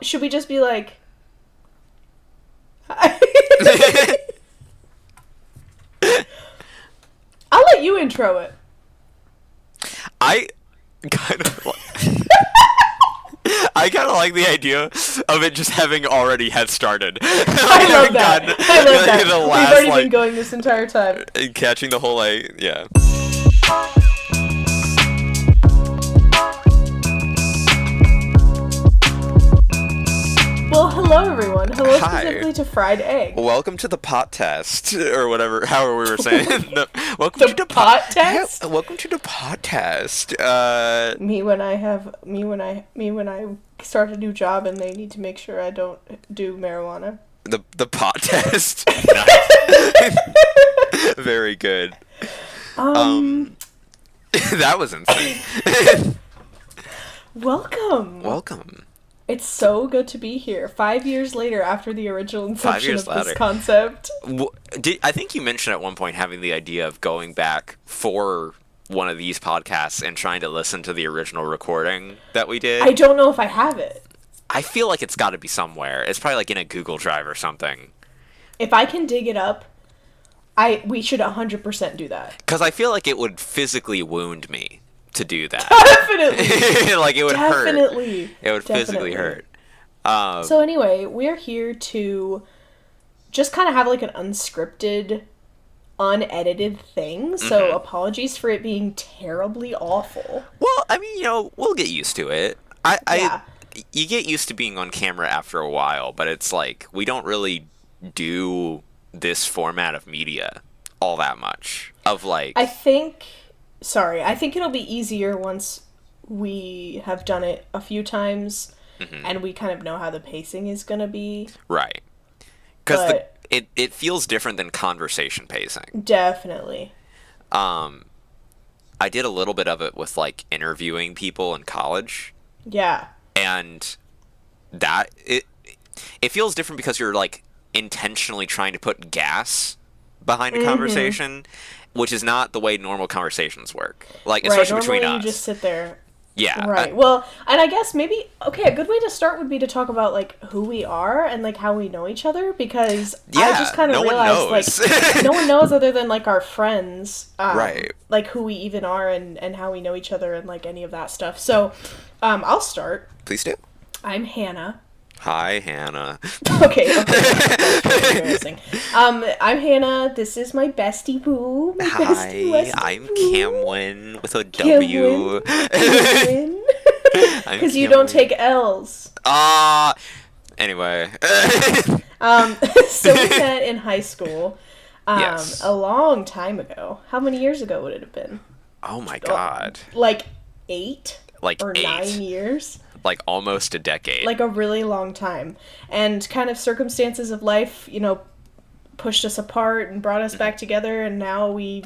Should we just be like... I'll let you intro it. I kind of I kind of like the idea of it just having already had started. I love that. I love that. We've already been going this entire time. Catching the whole, yeah. Well, hello everyone. Hello Hi. Specifically to Fried Egg. Welcome to the pot test, or whatever, however we were saying. No, welcome The to the pot test? Welcome to the pot test. Me when I start a new job and they need to make sure I don't do marijuana. The pot test. Very good. That was insane. Welcome. It's so good to be here. 5 years later, after the original inception of this concept. I think you mentioned at one point having the idea of going back for one of these podcasts and trying to listen to the original recording that we did. I don't know if I have it. I feel like it's got to be somewhere. It's probably like in a Google Drive or something. If I can dig it up, we should 100% do that. Because I feel like it would physically wound me to do that. Definitely. Like it would hurt. Definitely. It would physically hurt. So anyway, we're here to just kind of have like an unscripted, unedited thing. So apologies for it being terribly awful. Well, I mean, we'll get used to it. You get used to being on camera after a while, but it's like we don't really do this format of media all that much. I think it'll be easier once we have done it a few times and we kind of know how the pacing is going to be. Right. Because it feels different than conversation pacing. Definitely. I did a little bit of it with, like, interviewing people in college. Yeah. And that, it feels different because you're, like, intentionally trying to put gas behind a conversation, which is not the way normal conversations work. Like, especially between us. You just sit there. Yeah. Right. Well, and I guess maybe, a good way to start would be to talk about, like, who we are and, like, how we know each other, because I just kind of realized, like, no one knows other than, like, our friends, right. like, who we even are and how we know each other and, like, any of that stuff. So, I'll start. Please do. I'm Hannah. Hi, Hannah. Okay. That's embarrassing. I'm Hannah. This is my bestie boo. Hi, I'm Camwin with a W. Because you don't take L's. Anyway. So we met in high school. Yes. A long time ago. How many years ago would it have been? Oh my god. Like 8? Like or 8. 9 years? Like almost a decade. Like a really long time. And kind of circumstances of life, pushed us apart and brought us back together, and now we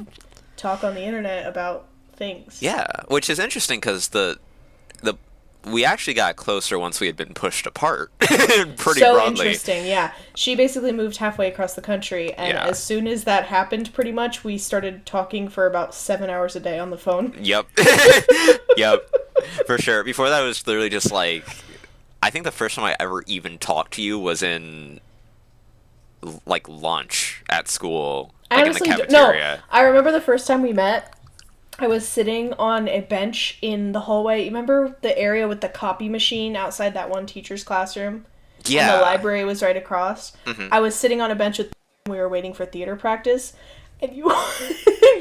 talk on the internet about things. Yeah, which is interesting because we actually got closer once we had been pushed apart. Pretty so broadly. Interesting, yeah. She basically moved halfway across the country, and as soon as that happened, pretty much, we started talking for about 7 hours a day on the phone. Yep. Yep. For sure. Before that, it was literally just like, I think the first time I ever even talked to you was in, like, lunch at school, like in the cafeteria. No, I remember the first time we met, I was sitting on a bench in the hallway. You remember the area with the copy machine outside that one teacher's classroom? Yeah. And the library was right across. I was sitting on a bench with we were waiting for theater practice, and you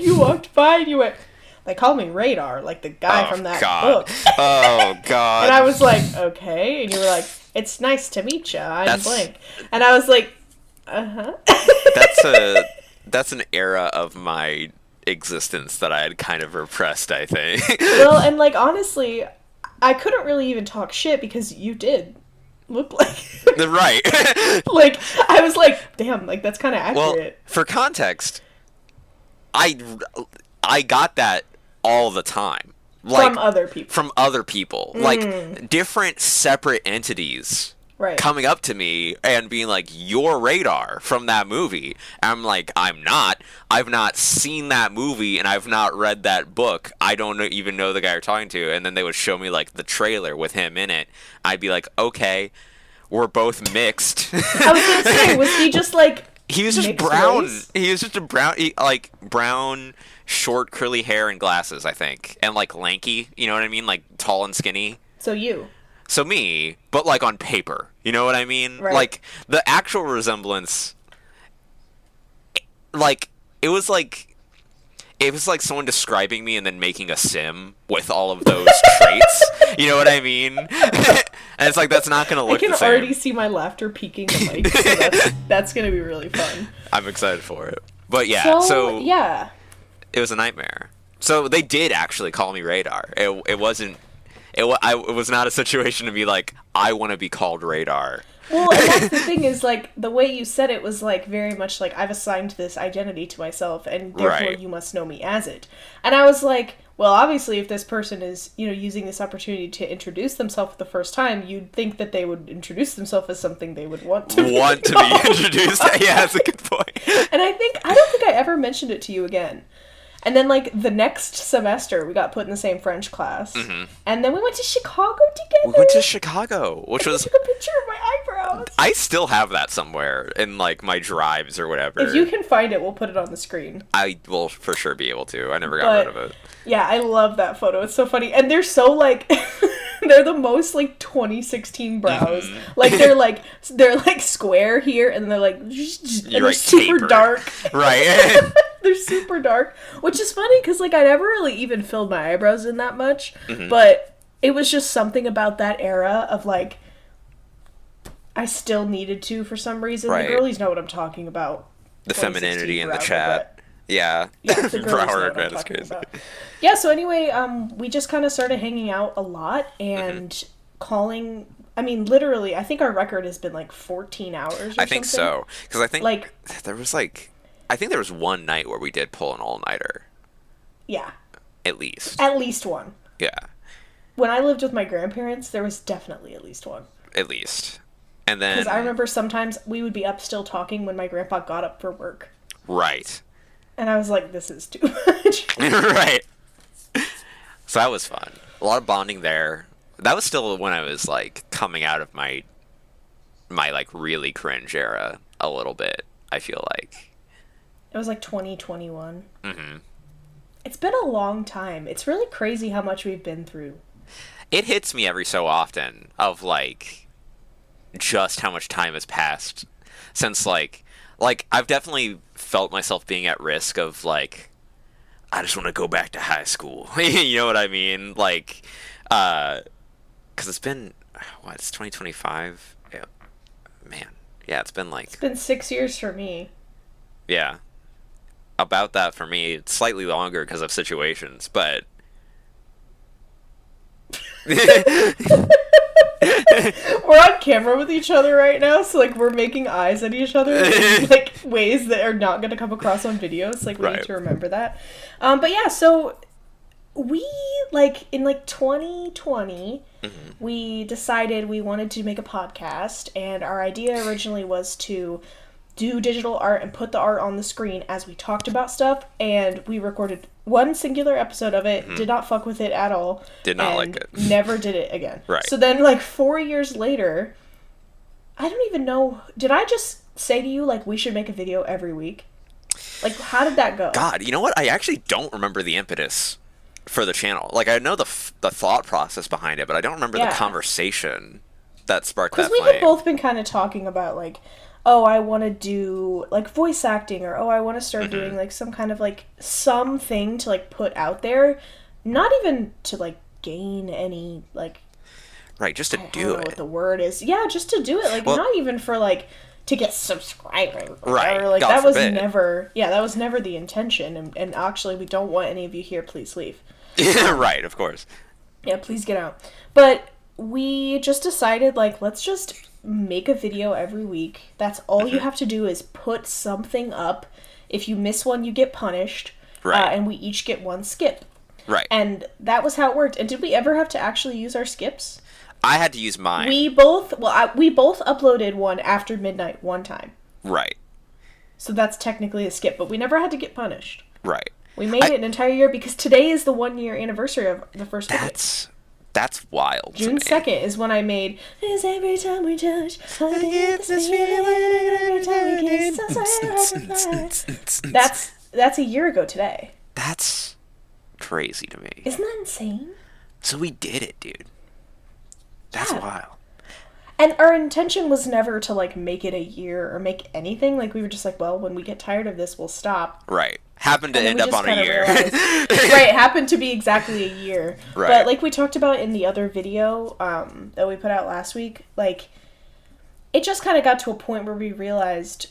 you walked by and you went, they called me Radar, like the guy from that book. Oh, God. And I was like, okay. And you were like, it's nice to meet you. I'm blank. And I was like, uh-huh. That's an era of my existence that I had kind of repressed, I think. Well, and, like, honestly, I couldn't really even talk shit because you did look like... Right. Like, I was like, damn, like, that's kind of accurate. Well, for context, I got that all the time. Like, From other people. Like, different separate entities coming up to me and being like, you're Radar from that movie. And I'm like, I'm not. I've not seen that movie and I've not read that book. I don't even know the guy you're talking to. And then they would show me, like, the trailer with him in it. I'd be like, okay. were both mixed. I was gonna say, was he just like he was just mixed brown. race? He was just a brown, like brown, short, curly hair and glasses, I think, and like lanky. You know what I mean? Like tall and skinny. So you. So me, but like on paper. You know what I mean? Right. Like the actual resemblance. Like it was like someone describing me and then making a sim with all of those traits. You know what I mean? And it's like, that's not going to look the same. I can already see my laughter peaking the mic, so that's going to be really fun. I'm excited for it. But yeah, so yeah. It was a nightmare. So they did actually call me Radar. It wasn't... It was not a situation to be like, I want to be called Radar. Well, and that's the thing is, like, the way you said it was, like, very much like, I've assigned this identity to myself, and therefore Right. you must know me as it. And I was like, well, obviously, if this person is, you know, using this opportunity to introduce themselves for the first time, you'd think that they would introduce themselves as something they would want to be introduced. Yeah, that's a good point. And I don't think I ever mentioned it to you again. And then, like, the next semester, we got put in the same French class. Mm-hmm. And then we went to Chicago together. We went to Chicago, which I was... took a picture of my eyebrows. I still have that somewhere in, like, my drives or whatever. If you can find it, we'll put it on the screen. I will for sure be able to. I never got rid of it. Yeah, I love that photo. It's so funny. And they're so, like... they're the most, like, 2016 brows. Mm-hmm. Like, they're square here, and they're, like... and they're like, super tapered. dark. Right. They're super dark, which is funny because, like, I never really even filled my eyebrows in that much, Mm-hmm. but it was just something about that era of, like, I still needed to for some reason. Right. The girlies know what I'm talking about. The femininity in the Broward, chat. Yeah. Yeah, the girlies know Broward what I'm man is talking crazy. about. Yeah, so anyway, we just kind of started hanging out a lot and calling... I mean, literally, I think our record has been, like, 14 hours or something. I think so. Because I think Like... there was, like... I think there was one night where we did pull an all-nighter. Yeah. At least. At least one. Yeah. When I lived with my grandparents, there was definitely at least one. At least. And then... Because I remember sometimes we would be up still talking when my grandpa got up for work. Right. And I was like, this is too much. Right. So that was fun. A lot of bonding there. That was still when I was, like, coming out of my like, really cringe era a little bit, I feel like. It was like 2021. Mm-hmm. It's been a long time. It's really crazy how much we've been through. It hits me every so often of, like, just how much time has passed since, like, I've definitely felt myself being at risk of, like, I just want to go back to high school. You know what I mean? Like, because it's been, what, it's 2025? Yeah. Man. Yeah, it's been, like... It's been 6 years for me. Yeah. About that for me. It's slightly longer because of situations, but... We're on camera with each other right now, so, like, we're making eyes at each other in, like, ways that are not going to come across on videos. Like, we need to remember that. But yeah, so we, like, in, like, 2020, we decided we wanted to make a podcast, and our idea originally was to do digital art and put the art on the screen as we talked about stuff, and we recorded one singular episode of it, did not fuck with it at all. Did not like it. Never did it again. Right. So then, like, 4 years later, I don't even know, did I just say to you, like, we should make a video every week? Like, how did that go? God, you know what? I actually don't remember the impetus for the channel. Like, I know the thought process behind it, but I don't remember the conversation that sparked that flame. Because we had both been kind of talking about, like, oh, I want to do, like, voice acting, or, oh, I want to start doing, like, some kind of, like, something to, like, put out there. Not even to, like, gain any, like... Right, just to do it. I don't know what the word is. Yeah, just to do it. Like, not even for, like, to get subscribers. Right, Or, like, God that was forbid. that was never the intention. And actually, we don't want any of you here. Please leave. Right, of course. Yeah, please get out. But we just decided, like, let's just make a video every week. That's all you have to do is put something up. If you miss one, you get punished. Right. And we each get one skip. Right. And that was how it worked. And did we ever have to actually use our skips? I had to use mine. We both uploaded one after midnight one time. Right. So that's technically a skip, but we never had to get punished. Right. We made it an entire year because today is the 1 year anniversary of the first video. That's wild. June 2nd is when I made "Is every time we touch, I get this feeling every time we kiss, I swear." That's a year ago today. That's crazy to me. Isn't that insane? So we did it, dude. That's wild. And our intention was never to, like, make it a year or make anything. Like, we were just like, well, when we get tired of this, we'll stop. Right. Happened to end up on a year. Right, happened to be exactly a year. Right. But like we talked about in the other video that we put out last week, like, it just kind of got to a point where we realized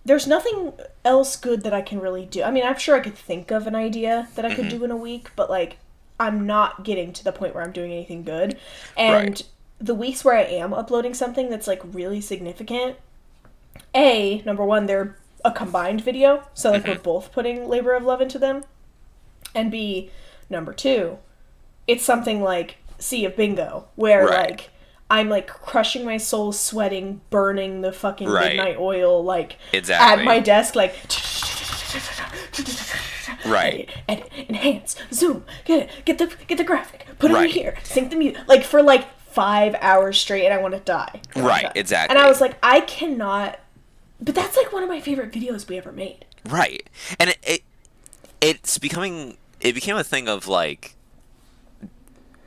there's nothing else good that I can really do. I mean, I'm sure I could think of an idea that I could do in a week, but, like, I'm not getting to the point where I'm doing anything good. And the weeks where I am uploading something that's, like, really significant, number one, they're a combined video, so, like, we're both putting labor of love into them, and B, number two, it's something like Sea of Bingo, where, like, I'm, like, crushing my soul, sweating, burning the fucking midnight oil, like, at my desk, like, edit, enhance, zoom, get the graphic, put it in here, sync the music, like, for, like, 5 hours straight, and I want to die. Right, exactly. And I was like, I cannot. But that's, like, one of my favorite videos we ever made. Right. And it became a thing of, like,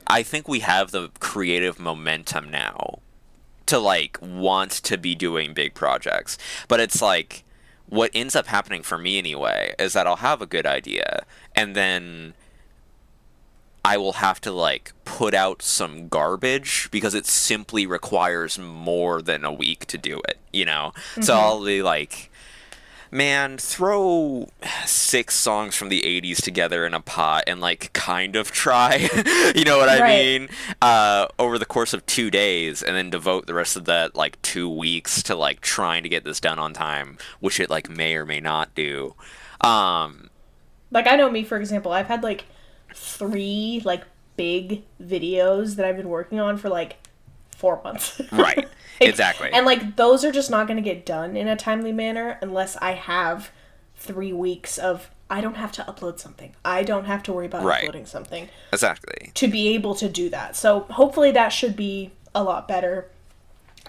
I think we have the creative momentum now to, like, want to be doing big projects. But it's, like, what ends up happening for me anyway is that I'll have a good idea, and then I will have to, like, put out some garbage because it simply requires more than a week to do it, you know? So I'll be like, man, throw 6 songs from the 80s together in a pot and, like, kind of try, you know what I mean? Over the course of 2 days, and then devote the rest of that, like, 2 weeks to, like, trying to get this done on time, which it, like, may or may not do. Like, I know me, for example, I've had, like, 3, like, big videos that I've been working on for, like, 4 months. Right. Like, exactly. And, like, those are just not going to get done in a timely manner unless I have 3 weeks of, I don't have to upload something. I don't have to worry about uploading something. Exactly. To be able to do that. So hopefully that should be a lot better.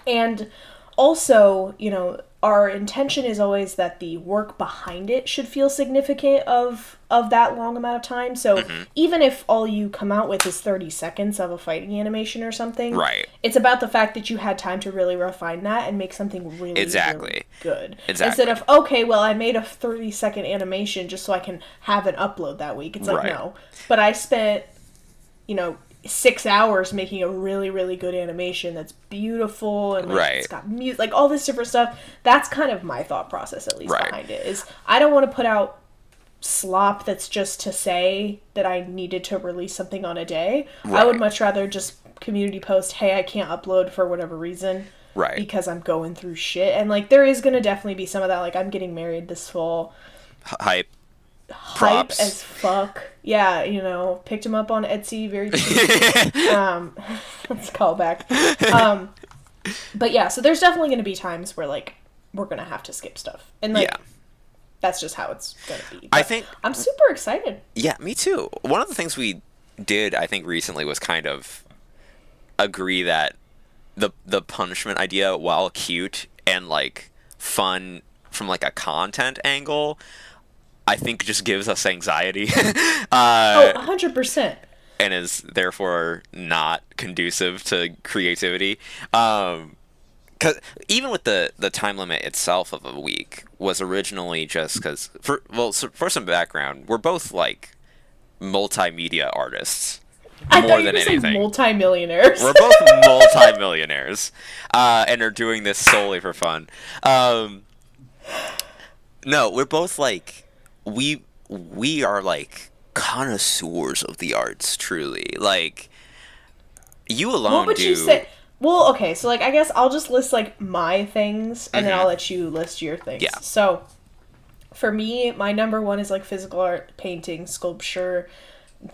And also, you know, our intention is always that the work behind it should feel significant of that long amount of time. So even if all you come out with is 30 seconds of a fighting animation or something, it's about the fact that you had time to really refine that and make something really, really good. Instead of, okay, well, I made a 30-second animation just so I can have an upload that week. It's like, no. But I spent, you know, 6 hours making a really, really good animation that's beautiful and, like, it's got music, like, all this different stuff. That's kind of my thought process, at least, behind it, is I don't want to put out slop that's just to say that I needed to release something on a day. I would much rather just community post, hey, I can't upload for whatever reason. Because I'm going through shit. And, like, there is going to definitely be some of that. Like, I'm getting married this fall. Hype Props. As fuck. Yeah, you know, picked him up on Etsy very cheap. Let's call back. But yeah, so there's definitely going to be times where, like, we're going to have to skip stuff. And, like, that's just how it's going to be. But I think I'm super excited. Yeah, me too. One of the things we did, I think, recently was kind of agree that the punishment idea, while cute and, like, fun from, like, a content angle, I think just gives us anxiety. 100%. And is therefore not conducive to creativity. Because even with the time limit itself of a week was originally just because, for some background, we're both, like, multimedia artists. I thought you were saying multi-millionaires. We're both multi-millionaires, and are doing this solely for fun. No, we're both, like, we are, like, connoisseurs of the arts, truly. Like, you alone What would you say? Well, okay, so, like, I guess I'll just list, like, my things, and then I'll let you list your things. Yeah. So, for me, my number one is, like, physical art, painting, sculpture,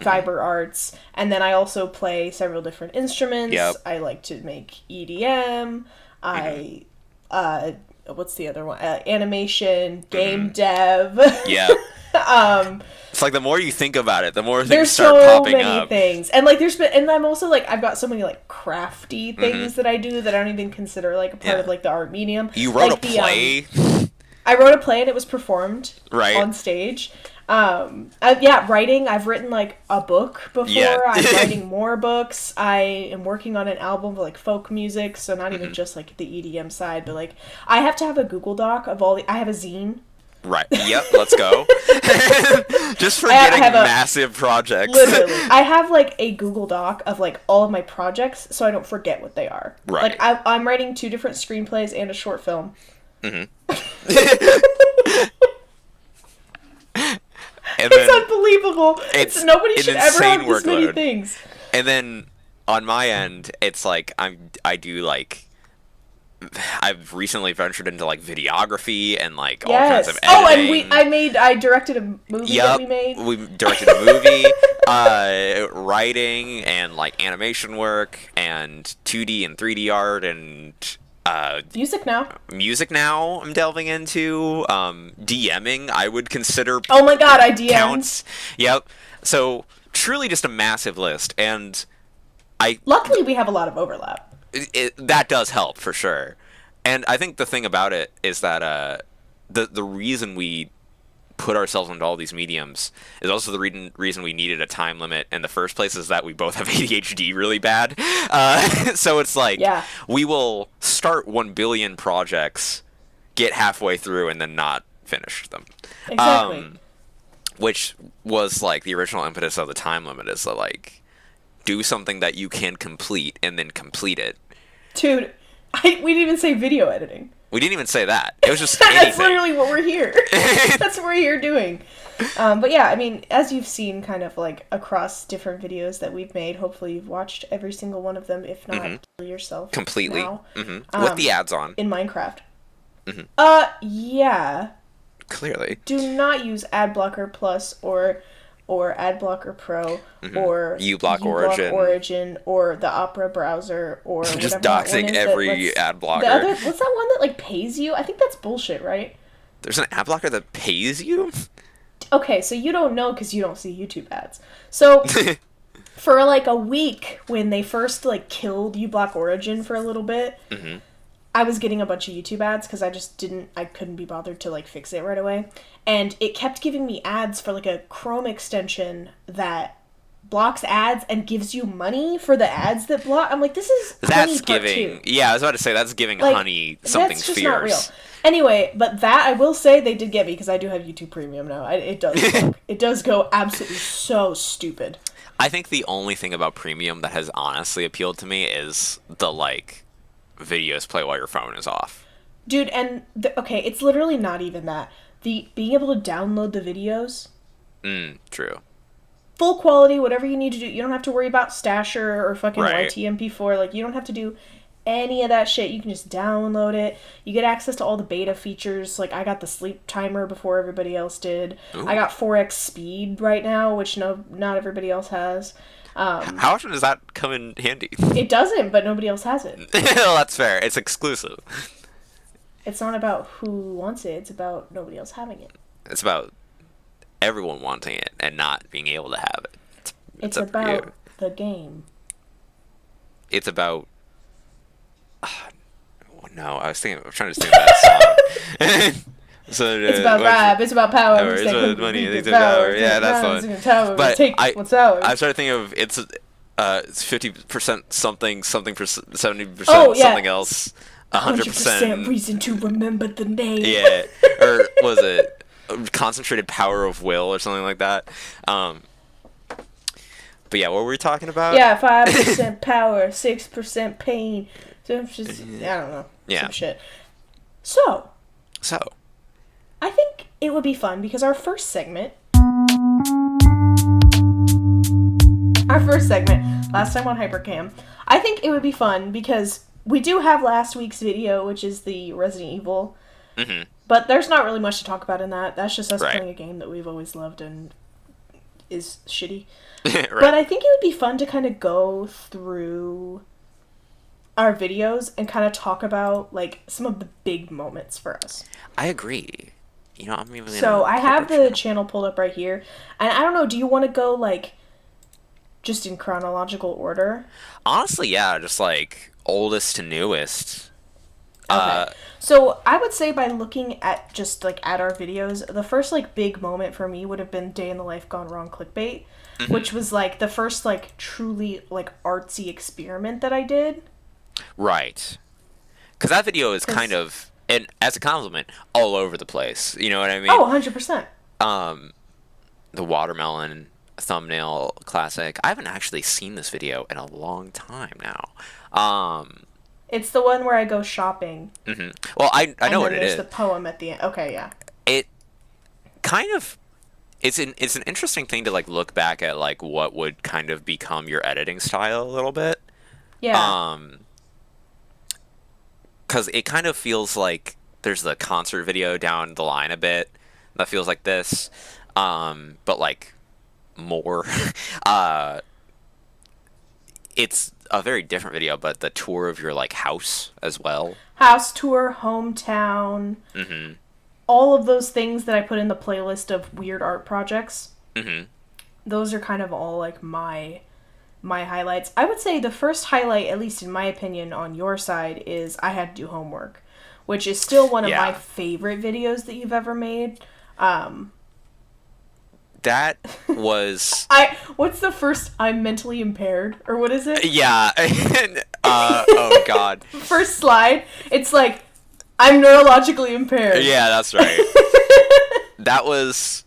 fiber arts, and then I also play several different instruments. Yep. I like to make EDM. What's the other one? Animation, game dev. Yeah. It's like the more you think about it, the more things There's start so popping many up. things, and like and I'm also like I've got so many like crafty things that I do that I don't even consider like a part of like the art medium. You wrote like a play. I wrote a play and it was performed Right. on stage. Writing. I've written like a book before. Yeah. I'm writing more books. I am working on an album of like folk music, so not even just like the EDM side, but like I have to have a Google Doc of all the. I have a zine. Right. Yep. Let's go. Just for getting massive projects. Literally, I have like a Google Doc of like all of my projects, so I don't forget what they are. Right. Like I'm writing 2 different screenplays and a short film. It's unbelievable. Nobody should ever have this many things. And then on my end, it's like I've recently ventured into like videography and like all kinds of editing. I directed a movie that we made. We directed a movie, writing and like animation work and 2D and 3D art and music now I'm delving into. DMing I would consider. Oh my god, I DM'd. Counts. Yep. So truly just a massive list, and luckily we have a lot of overlap. That does help for sure. And I think the thing about it is that the reason we put ourselves into all these mediums is also the reason we needed a time limit in the first place, is that we both have ADHD really bad. So it's like we will start 1 billion projects, get halfway through, and then not finish them. Exactly. Which was like the original impetus of the time limit, is to like do something that you can complete and then complete it. Dude, we didn't even say video editing. We didn't even say that. It was just anything. That's literally what we're here. That's what we're here doing. But yeah, I mean, as you've seen kind of like across different videos that we've made, hopefully you've watched every single one of them, if not kill yourself. Completely. Now. With the ads on. In Minecraft. Yeah. Clearly. Do not use Adblocker Plus or Adblocker Pro or uBlock Origin or the Opera browser or just doxing every ad blocker. What's that one that like pays you? I think that's bullshit, right? There's an ad blocker that pays you? Okay, so you don't know because you don't see YouTube ads. So for like a week when they first like killed uBlock Origin for a little bit, I was getting a bunch of YouTube ads because I couldn't be bothered to like fix it right away. And it kept giving me ads for like a Chrome extension that blocks ads and gives you money for the ads that block. I'm like, that's giving. Yeah, I was about to say that's giving like, Honey something that's just fierce. Not real. Anyway, but that I will say they did get me because I do have YouTube Premium now. It does it does go absolutely so stupid. I think the only thing about Premium that has honestly appealed to me is the like videos play while your phone is off. Dude, and okay, it's literally not even that. The being able to download the videos. True. Full quality, whatever you need to do. You don't have to worry about Stasher or fucking right. YTMP4. Like, you don't have to do any of that shit. You can just download it. You get access to all the beta features. Like, I got the sleep timer before everybody else did. Ooh. I got 4x speed right now, which not everybody else has. How often does that come in handy? It doesn't, but nobody else has it. Well, that's fair. It's exclusive. It's not about who wants it. It's about nobody else having it. It's about everyone wanting it and not being able to have it. It's about the game. It's about... no, I was trying to sing that song. So, it's about rap. It's about power. It's about money. It's about power. Yeah, that's one. But I started thinking of it's 50% something for 70% something else. 100% reason to remember the name. Yeah, or was it concentrated power of will or something like that? But yeah, what were we talking about? Yeah, 5% power, 6% pain. I don't know. Yeah. Some shit. So. I think it would be fun because our first segment, last time on Hypercam, I think it would be fun because we do have last week's video, which is the Resident Evil, but there's not really much to talk about in that. That's just us playing a game that we've always loved and is shitty. Right. But I think it would be fun to kind of go through our videos and kind of talk about like some of the big moments for us. I agree. You know, I'm even So I have the channel pulled up right here, and I don't know. Do you want to go like just in chronological order? Honestly, yeah, just like oldest to newest. Okay. So I would say by looking at just like at our videos, the first like big moment for me would have been Day in the Life Gone Wrong clickbait, which was like the first like truly like artsy experiment that I did. Right. Because that video is kind of, and as a compliment, all over the place. You know what I mean? Oh, 100%. The watermelon thumbnail classic. I haven't actually seen this video in a long time now. It's the one where I go shopping. Well, I know what it is. There's the poem at the end. Okay, yeah. It kind of it's an interesting thing to like look back at like what would kind of become your editing style a little bit. Yeah. Because it kind of feels like there's the concert video down the line a bit that feels like this, but like more. It's a very different video, but the tour of your like house as well. House tour, hometown. All of those things that I put in the playlist of weird art projects. Those are kind of all like my highlights. I would say the first highlight, at least in my opinion, on your side is I Had to Do Homework, which is still one of my favorite videos that you've ever made. That was what's the first? I'm mentally impaired, or what is it? Yeah. Oh god. First slide, it's like I'm neurologically impaired. Yeah, that's right. That was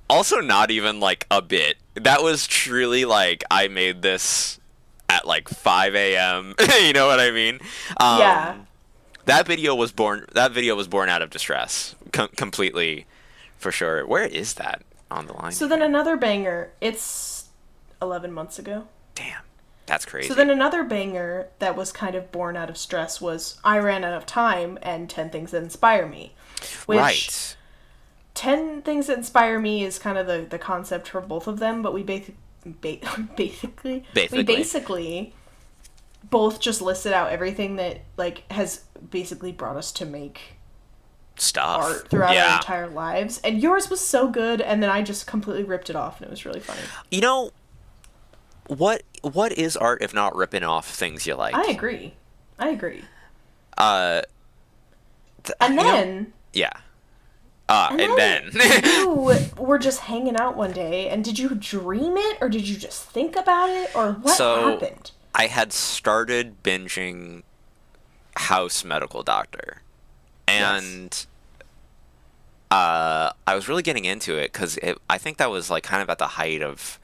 also not even like a bit. That was truly like I made this at like 5 a.m. You know what I mean? Yeah. That video was born out of distress. Completely, for sure. Where is that on the line? So then another banger. It's 11 months ago. Damn. That's crazy. So then another banger that was kind of born out of stress was I Ran Out of Time and 10 Things That Inspire Me. Which right. 10 Things That Inspire Me is kind of the concept for both of them, but we basically both just listed out everything that like has basically brought us to make stuff art throughout our entire lives. And yours was so good, and then I just completely ripped it off, and it was really funny. You know, what is art if not ripping off things you like? I agree. And then you were just hanging out one day, and did you dream it, or did you just think about it, or what happened? I had started binging House Medical Doctor, and I was really getting into it because I think that was like kind of at the height of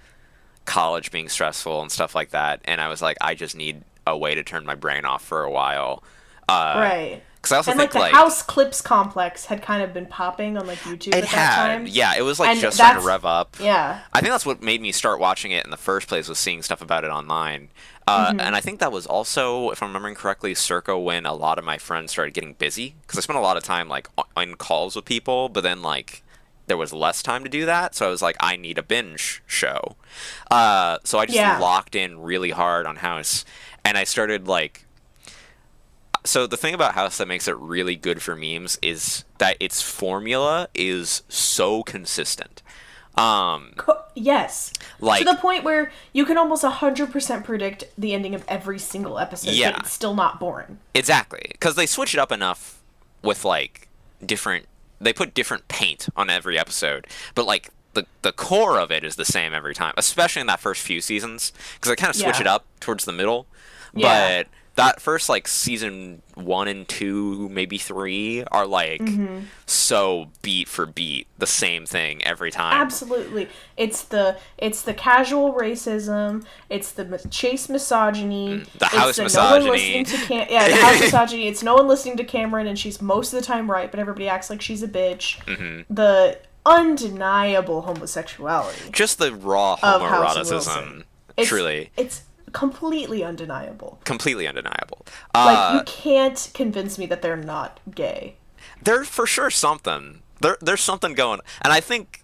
college being stressful and stuff like that, and I was like, I just need a way to turn my brain off for a while. Right. Because I also think the House Clips complex had kind of been popping on like YouTube at that time. Yeah, it was like just starting to rev up. Yeah. I think that's what made me start watching it in the first place, was seeing stuff about it online. And I think that was also, if I'm remembering correctly, circa when a lot of my friends started getting busy. Because I spent a lot of time like on calls with people, but then like there was less time to do that. So I was like, I need a binge show. So I just locked in really hard on House. And I started like... So the thing about House that makes it really good for memes is that its formula is so consistent. Yes. Like, to the point where you can almost 100% predict the ending of every single episode, but it's still not boring. Exactly. Because they switch it up enough with, like, different... They put different paint on every episode, but, like, the core of it is the same every time, especially in that first few seasons, because they kind of switch it up towards the middle. But... that first, like, season 1 and 2, maybe 3, are, like, so beat for beat the same thing every time. Absolutely. It's the casual racism, it's the Chase misogyny, the House misogyny. No one listening to the House misogyny. It's no one listening to Cameron, and she's most of the time right, but everybody acts like she's a bitch. The undeniable homosexuality. Just the raw homoeroticism. Truly. It's completely undeniable. Like, you can't convince me that they're not gay. There's for sure something. There's something going. And I think,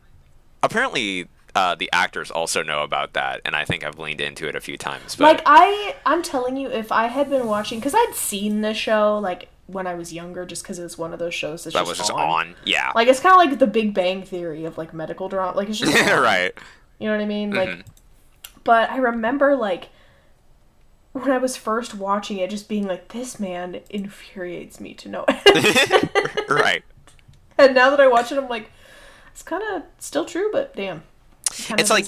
apparently, the actors also know about that, and I think I've leaned into it a few times. But... Like, I'm telling you, if I had been watching... Because I'd seen the show, like, when I was younger, just because it was one of those shows that was just on. Yeah. Like, it's kind of like the Big Bang Theory of, like, medical drama. Like, it's just on. Right. You know what I mean? Like, but I remember, like, when I was first watching it, just being like, this man infuriates me to no end. Right. And now that I watch it, I'm like, it's kind of still true, but damn. It's like,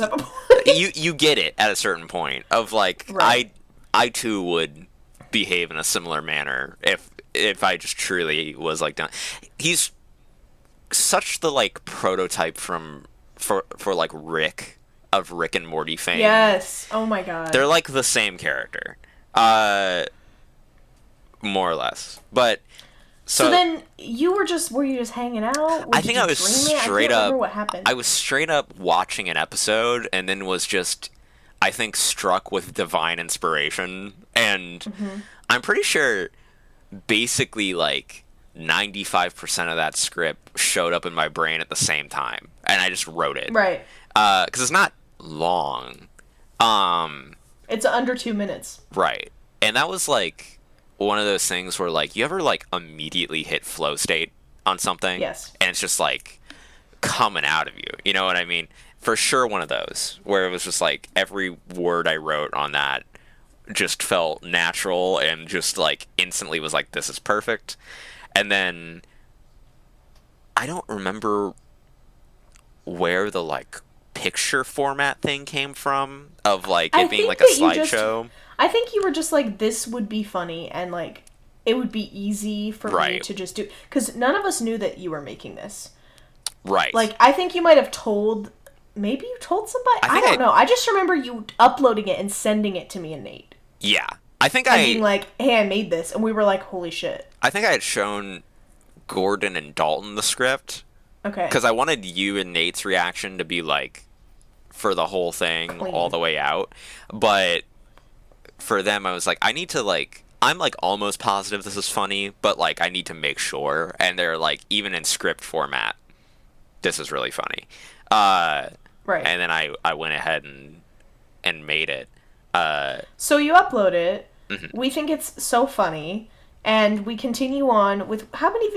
you get it at a certain point of, like, right. I too would behave in a similar manner if I just truly was, like, done. He's such the, like, prototype for like, Rick, of Rick and Morty fame. Yes. Oh my god. They're, like, the same character. More or less. But... So then were you just hanging out? I think I was straight up. What happened. I was straight up watching an episode and then was just, I think, struck with divine inspiration. And I'm pretty sure basically like 95% of that script showed up in my brain at the same time. And I just wrote it. Right. Because it's not long. It's under 2 minutes. Right. And that was like one of those things where, like, you ever, like, immediately hit flow state on something? Yes. And it's just, like, coming out of you. You know what I mean? For sure one of those, where it was just, like, every word I wrote on that just felt natural and just, like, instantly was like, this is perfect. And then I don't remember where the, like, picture format thing came from of, like, it being, like, a slideshow. I think you were just like, this would be funny, and, like, it would be easy for me to just do. Because none of us knew that you were making this. Right. Like, I think you might have told... Maybe you told somebody? I don't know. I just remember you uploading it and sending it to me and Nate. Yeah. I think and being like, hey, I made this. And we were like, holy shit. I think I had shown Gordon and Dalton the script. Okay. Because I wanted you and Nate's reaction to be, like, for the whole thing clean. All the way out. But... for them, I was like, I need to, like, I'm, like, almost positive this is funny, but, like, I need to make sure. And they're, like, even in script format, this is really funny. Right. And then I went ahead and made it. So you upload it. We think it's so funny. And we continue on with, how many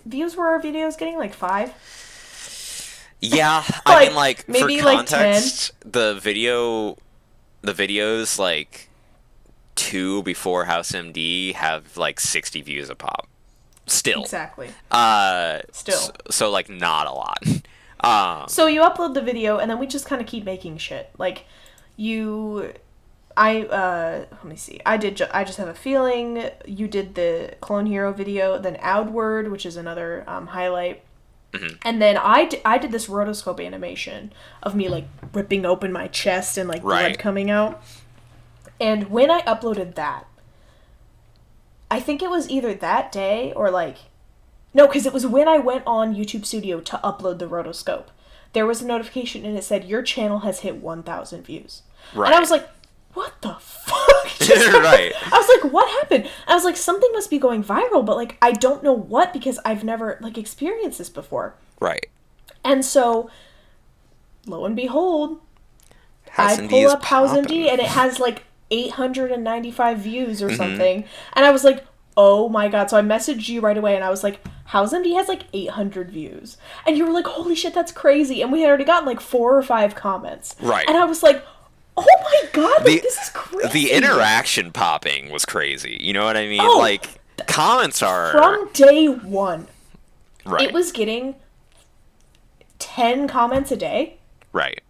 views were our videos getting? Like 5? Yeah. I mean, like, maybe for context, like 10. The videos, like... 2 before House MD have like 60 views a pop. Still. Exactly. Still. So like not a lot. So you upload the video and then we just kind of keep making shit. Like let me see. I just have a feeling. You did the Clone Hero video, then Outward, which is another highlight. And then I did this rotoscope animation of me like ripping open my chest and like blood coming out. And when I uploaded that, I think it was either that day or like... No, because it was when I went on YouTube Studio to upload the rotoscope. There was a notification and it said, your channel has hit 1,000 views. Right. And I was like, what the fuck? Right. I was like, what happened? I was like, something must be going viral, but like, I don't know what because I've never like experienced this before. Right. And so, lo and behold, I pull up House MD and it has like 895 views or something. And I was like, oh my god. So I messaged you right away and I was like, House MD has like 800 views. And you were like, holy shit, that's crazy. And we had already gotten like 4 or 5 comments. Right. And I was like, oh my god, like, this is crazy. The interaction popping was crazy. You know what I mean? Like, comments are... From day one. Right. It was getting 10 comments a day. Right.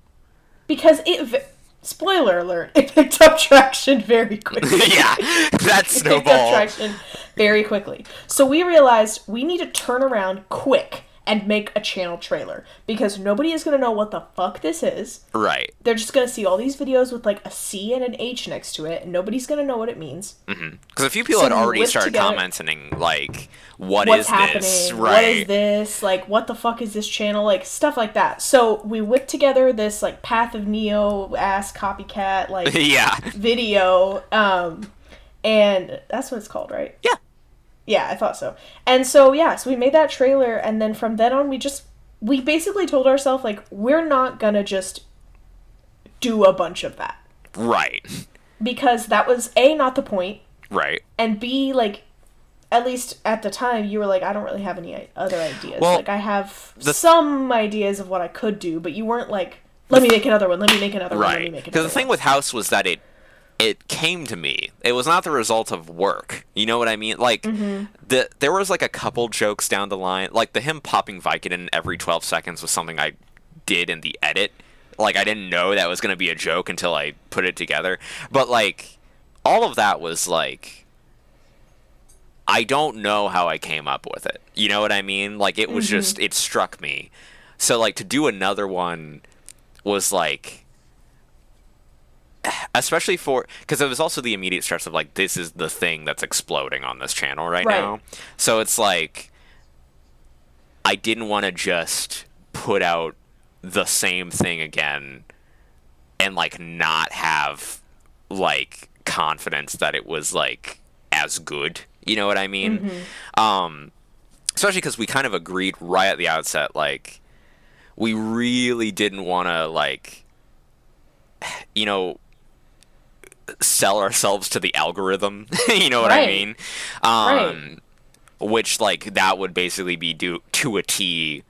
Because it... Spoiler alert, it picked up traction very quickly. Yeah, that snowball. It picked up traction very quickly. So we realized we need to turn around quick and make a channel trailer. Because nobody is going to know what the fuck this is. Right. They're just going to see all these videos with like a C and an H next to it. And nobody's going to know what it means. Because a few people had already started commenting, like, what's happening? This? Right. What is this? Like, what the fuck is this channel? Like, stuff like that. So we whipped together this, like, Path of Neo-ass copycat, like, video. And that's what it's called, right? Yeah. Yeah, I thought so. And so, yeah, so we made that trailer, and then from then on, we basically told ourselves, like, we're not gonna just do a bunch of that. Right. Because that was, A, not the point. Right. And B, like, at least at the time, you were like, I don't really have any other ideas. Well, like, I have some ideas of what I could do, but you weren't like, let me make another one, let me make another one, let me make another one. Because the thing with House was that it came to me. It was not the result of work. You know what I mean? Like, there was, like, a couple jokes down the line. Like, the him popping Vicodin every 12 seconds was something I did in the edit. Like, I didn't know that was going to be a joke until I put it together. But, like, all of that was, like, I don't know how I came up with it. You know what I mean? Like, it was just, it struck me. So, like, to do another one was, like, especially because it was also the immediate stress of, like, this is the thing that's exploding on this channel right now. So it's, like, I didn't want to just put out the same thing again and, like, not have, like, confidence that it was, like, as good. You know what I mean? Especially because we kind of agreed right at the outset, like, we really didn't want to, like, you know, sell ourselves to the algorithm. You know what I mean? Which, like, that would basically be to a T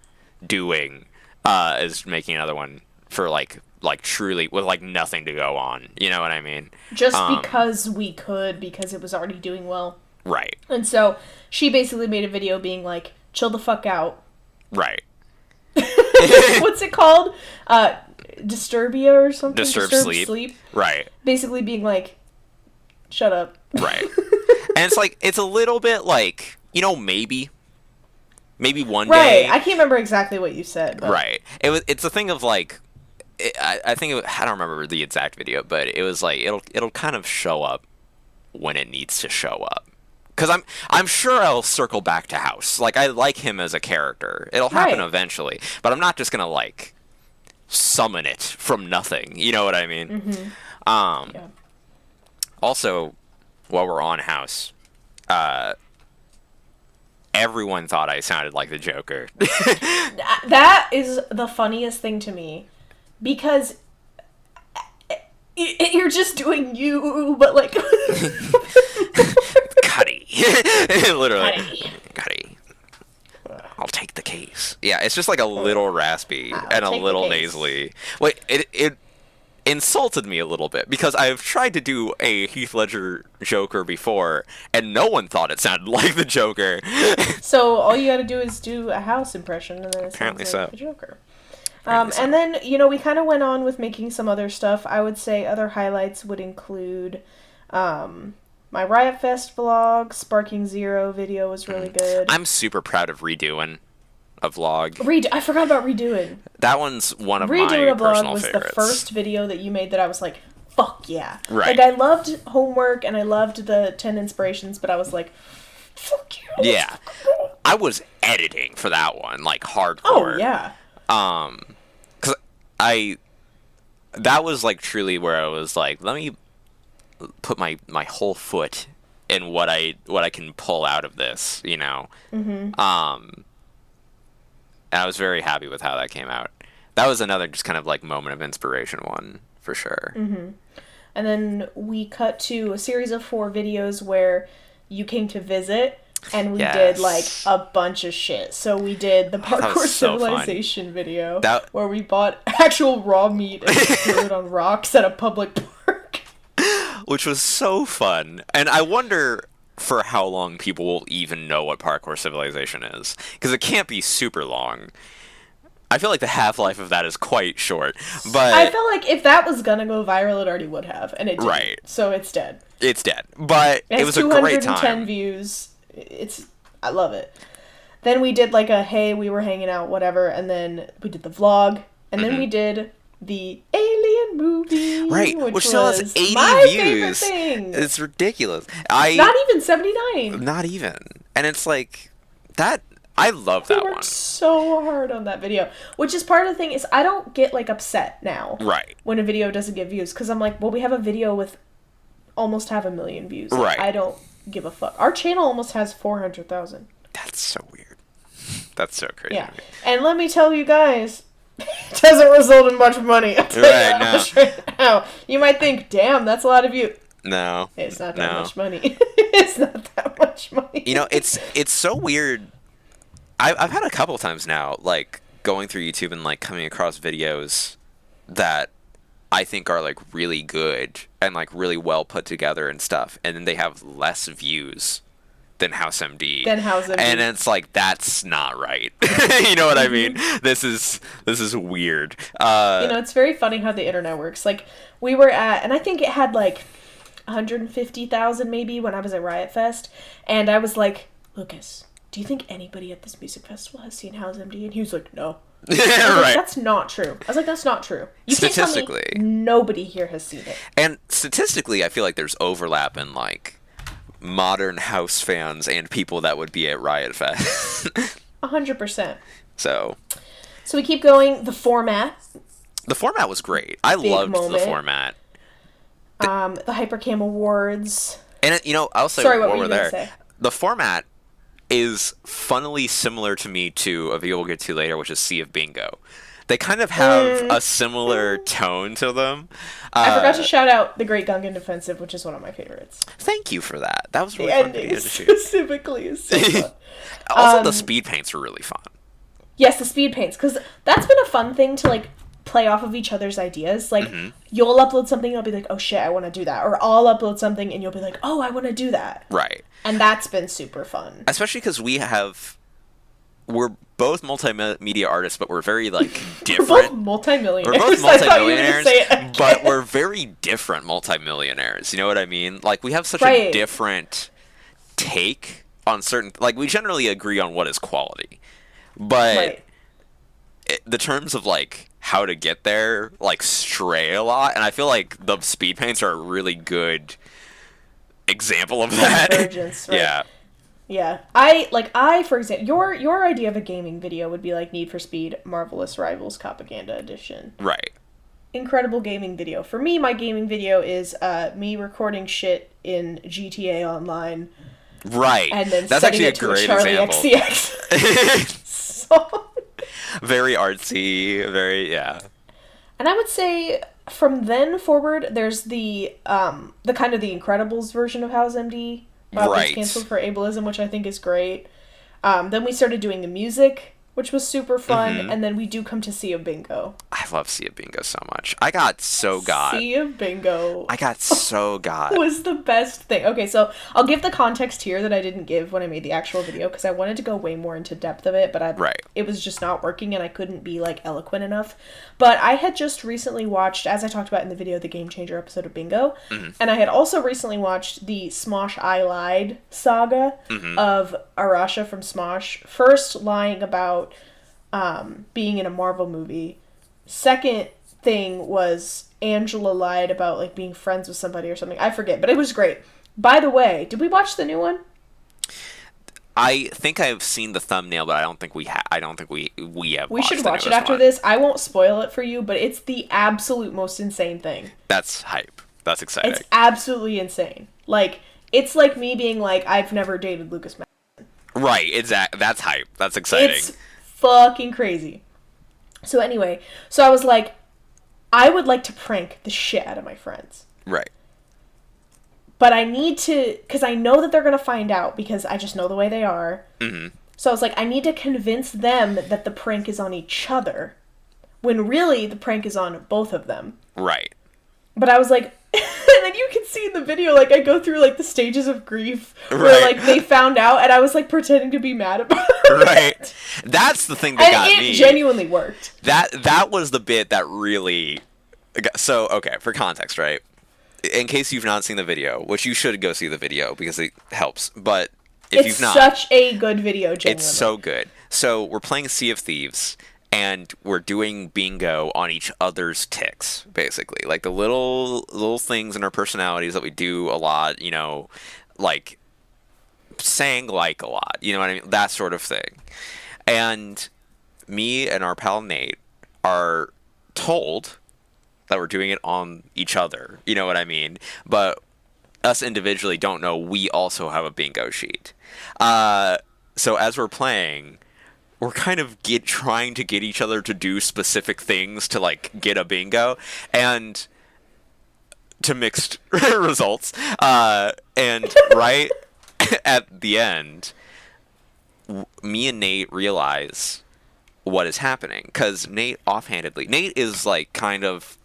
doing is making another one for, like truly with, like, nothing to go on. You know what I mean? Just because we could, because it was already doing well. Right. And so she basically made a video being like, chill the fuck out. Right. What's it called? Disturbia or something? Disturbed sleep. Right. Basically being like, shut up. Right. And it's like, it's a little bit like, you know, maybe one day. Right. I can't remember exactly what you said. But. Right. It's a thing of, like, I think I don't remember the exact video, but it was like it'll kind of show up when it needs to show up. Because I'm sure I'll circle back to House. Like, I like him as a character. It'll happen eventually. But I'm not just going to, like, summon it from nothing. You know what I mean? Also, while we're on House, everyone thought I sounded like the Joker. That is the funniest thing to me. Because you're just doing you, but, like... Cuddy. Literally. Cuddy. I'll take the case. Yeah, it's just, like, a little raspy and a little nasally. Wait, it insulted me a little bit, because I've tried to do a Heath Ledger Joker before, and no one thought it sounded like the Joker. So all you gotta do is do a House impression, and then it apparently sounds like the Joker. And then, you know, we kind of went on with making some other stuff. I would say other highlights would include my Riot Fest vlog, Sparking Zero video was really good. I'm super proud of redoing a vlog. I forgot about redoing. That one's one of my personal favorites. Redoing a vlog was favorites. The first video that you made that I was like, fuck yeah. Right. Like, I loved Homework and I loved the 10 inspirations, but I was like, fuck you. Yeah. I was editing for that one, like, hardcore. Oh, yeah. Because that was, like, truly where I was like, let me put my whole foot in what I can pull out of this, you know? And I was very happy with how that came out. That was another just kind of, like, moment of inspiration one, for sure. And then we cut to a series of 4 videos where you came to visit, and we did, like, a bunch of shit. So we did the Parkour Civilization video, where we bought actual raw meat and threw it on rocks at a public park. Which was so fun. And I wonder for how long people will even know what Parkour Civilization is. Because it can't be super long. I feel like the half-life of that is quite short. But I feel like if that was gonna go viral, it already would have. And it didn't. Right. So it's dead. It's dead. But it was a great time. 210 views. I love it. Then we did, like, a hey, we were hanging out, whatever, and then we did the vlog, and then we did the Alien movie, right, which still has 80 my views. Favorite thing. It's ridiculous. Not even 79. Not even, and it's like that. I love that one. We worked so hard on that video, which is part of the thing is I don't get, like, upset now, right, when a video doesn't get views, because I'm like, well, we have a video with almost 500,000 views. Right, I don't give a fuck. Our channel almost has 400,000. That's so weird. That's so crazy. Yeah, and let me tell you guys, it doesn't result in much money. Right now. You might think, damn, that's a lot of you. No. It's not that much money. It's not that much money. You know, it's so weird. I've had a couple times now, like, going through YouTube and, like, coming across videos that I think are, like, really good and, like, really well put together and stuff, and then they have less views than House MD. And it's like, that's not right. You know what I mean? This is weird. It's very funny how the internet works. Like, we were at, and I think it had, like, 150,000 maybe when I was at Riot Fest, and I was like, Lucas, do you think anybody at this music festival has seen House MD? And he was like, no. Right. Like, that's not true. I was like, that's not true. You statistically, can't tell me nobody here has seen it. And statistically, I feel like there's overlap in, like, modern house fans and people that would be at Riot Fest. 100%. So we keep going. The format was great. I loved the format. The Hypercam Awards. And, I'll say, sorry, what while were we're you gonna there, say? The format is funnily similar to me to a video we'll get to later, which is Sea of Bingo. They kind of have a similar tone to them. I forgot to shout out The Great Gungan Defensive, which is one of my favorites. Thank you for that. That was really fun video to shoot. Specifically is so fun. Also, the speed paints were really fun. Yes, the speed paints, because that's been a fun thing to, like, play off of each other's ideas. Like, you'll upload something and I'll be like, oh shit, I want to do that. Or I'll upload something and you'll be like, oh, I want to do that. Right. And that's been super fun. Especially because we're both multimedia artists, but we're very, like, different. We're both multimillionaires. We're both multimillionaires, but we're very different multimillionaires. You know what I mean? Like, we have such a different take on certain... Like, we generally agree on what is quality. But the terms of, like, how to get there, like, stray a lot. And I feel like the speed paints are a really good example of that. Convergence, right? Yeah. Yeah. I, for example, your idea of a gaming video would be like Need for Speed Marvelous Rivals Propaganda Edition. Right. Incredible gaming video. For me, my gaming video is me recording shit in GTA Online. Right. And then that's setting actually it to a Charlie XCX song. Very artsy, yeah. And I would say from then forward, there's the kind of the Incredibles version of House MD. Was canceled for ableism, which I think is great. Then we started doing the music, which was super fun, and then we do come to Sea of Bingo. I love Sea of Bingo so much. I got so got. Sea of Bingo. I got so got. Was the best thing. Okay, so I'll give the context here that I didn't give when I made the actual video, because I wanted to go way more into depth of it, but it was just not working, and I couldn't be, like, eloquent enough. But I had just recently watched, as I talked about in the video, the Game Changer episode of Bingo, and I had also recently watched the Smosh I Lied saga of Arasha from Smosh, first lying about being in a Marvel movie. Second thing was Angela lied about, like, being friends with somebody or something. I forget, but it was great. By the way, did we watch the new one? I think I've seen the thumbnail, but I don't think we have. We should watch it after this. I won't spoil it for you, but it's the absolute most insane thing. That's hype. That's exciting. It's absolutely insane. Like, it's like me being like, I've never dated Lucas Madison. Right. Exactly. That's hype. That's exciting. It's fucking crazy. So anyway, so I was like, I would like to prank the shit out of my friends. Right. But I need to, because I know that they're going to find out, because I just know the way they are. So I was like, I need to convince them that the prank is on each other, when really the prank is on both of them. Right. But I was like, and then you can see in the video, like, I go through, like, the stages of grief where, like, they found out, and I was, like, pretending to be mad about it. Right. That's the thing that got me. It genuinely worked. That was the bit that really... So, okay, for context, right? In case you've not seen the video, which you should go see the video, because it helps, but if you've not... It's such a good video, genuinely. It's so good. So, we're playing Sea of Thieves, and we're doing bingo on each other's ticks, basically. Like, the little things in our personalities that we do a lot, like, saying like a lot, you know what I mean? That sort of thing. And me and our pal Nate are told that we're doing it on each other, you know what I mean? But us individually don't know we also have a bingo sheet. So as we're playing... we're kind of trying to get each other to do specific things to, like, get a bingo, and to mixed results. And right at the end, me and Nate realize what is happening, because Nate is like kind of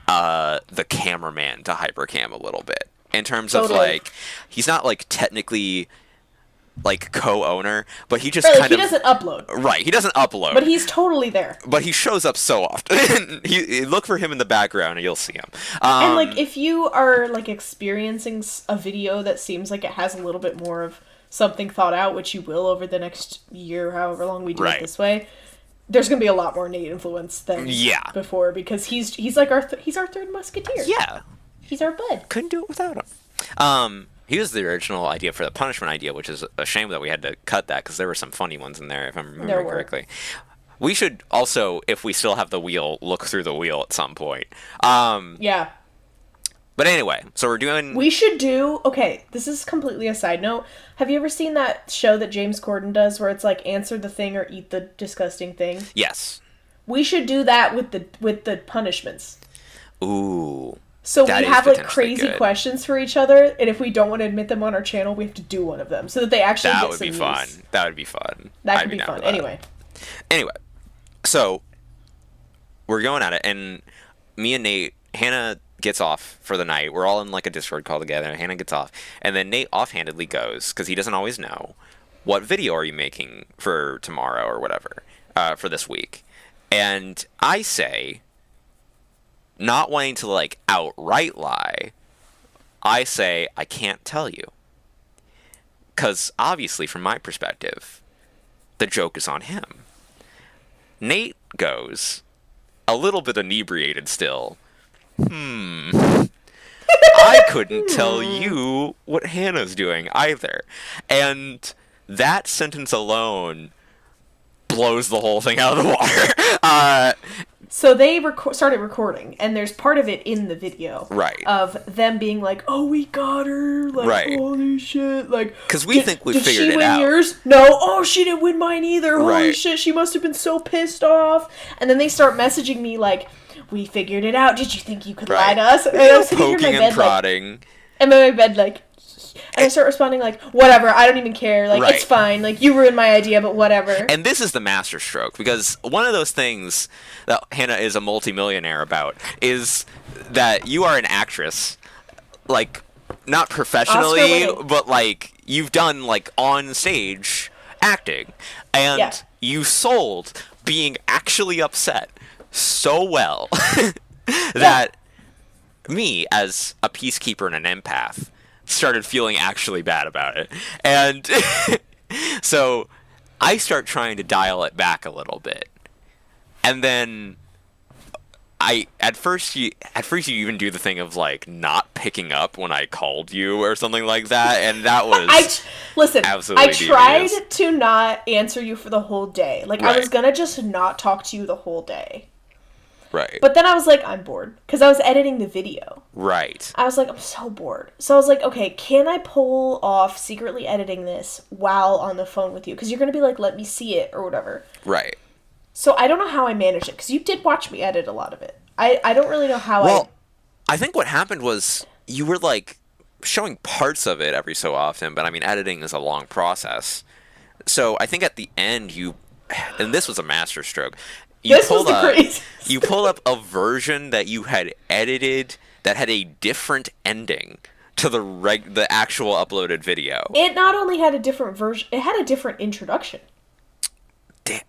the cameraman to Hypercam a little bit, in terms of like, he's not like technically like co-owner, but he just he doesn't upload. Right, he doesn't upload, but he's totally there. But he shows up so often. You look for him in the background and you'll see him. And like, if you are like experiencing a video that seems like it has a little bit more of something thought out, which you will over the next year, however long we do it this way, there's gonna be a lot more Nate influence than before, because he's like our third musketeer. Yeah, he's our bud. Couldn't do it without him. He was the original idea for the punishment idea, which is a shame that we had to cut that, because there were some funny ones in there, if I'm remembering correctly. We should also, if we still have the wheel, look through the wheel at some point. Yeah. But anyway, so we're doing... We should do... Okay, this is completely a side note. Have you ever seen that show that James Corden does, where it's like, answer the thing or eat the disgusting thing? Yes. We should do that with the punishments. Ooh. So we have like crazy questions for each other, and if we don't want to admit them on our channel, we have to do one of them so that they actually get some use. That would be fun. That could be fun. Anyway, so we're going at it, and me and Nate, Hannah gets off for the night. We're all in like a Discord call together. Hannah gets off, and then Nate offhandedly goes, because he doesn't always know, what video are you making for tomorrow or whatever, for this week? And I say, not wanting to like outright lie, I say I can't tell you, because obviously from my perspective the joke is on him. Nate goes, a little bit inebriated still, I couldn't tell you what Hannah's doing either. And that sentence alone blows the whole thing out of the water. So they started recording, and there's part of it in the video. Right. Of them being like, oh, we got her. Like, holy shit. Like, because we think we figured it out. Did she win yours? No. Oh, she didn't win mine either. Holy shit. She must have been so pissed off. And then they start messaging me like, we figured it out. Did you think you could lie to us? And I was sitting here in my bed, and prodding. Like, I'm in my bed like, and I start responding like, whatever, I don't even care, like, it's fine, like, you ruined my idea, but whatever. And this is the masterstroke, because one of those things that Hannah is a multimillionaire about is that you are an actress, like, not professionally, but, like, you've done, like, on stage acting, and you sold being actually upset so well that me, as a peacekeeper and an empath, started feeling actually bad about it. And so I start trying to dial it back a little bit. And then at first you even do the thing of like not picking up when I called you or something like that, and that was absolutely I tried to not answer you for the whole day. Like I was gonna just not talk to you the whole day. Right. But then I was like, I'm bored. Because I was editing the video. Right. I was like, I'm so bored. So I was like, okay, can I pull off secretly editing this while on the phone with you? Because you're going to be like, let me see it or whatever. Right. So I don't know how I managed it. Because you did watch me edit a lot of it. I don't really know how I think what happened was you were like showing parts of it every so often. But I mean, editing is a long process. So I think at the end and this was a masterstroke. You pulled up a version that you had edited that had a different ending to the actual uploaded video. It not only had a different version, it had a different introduction. It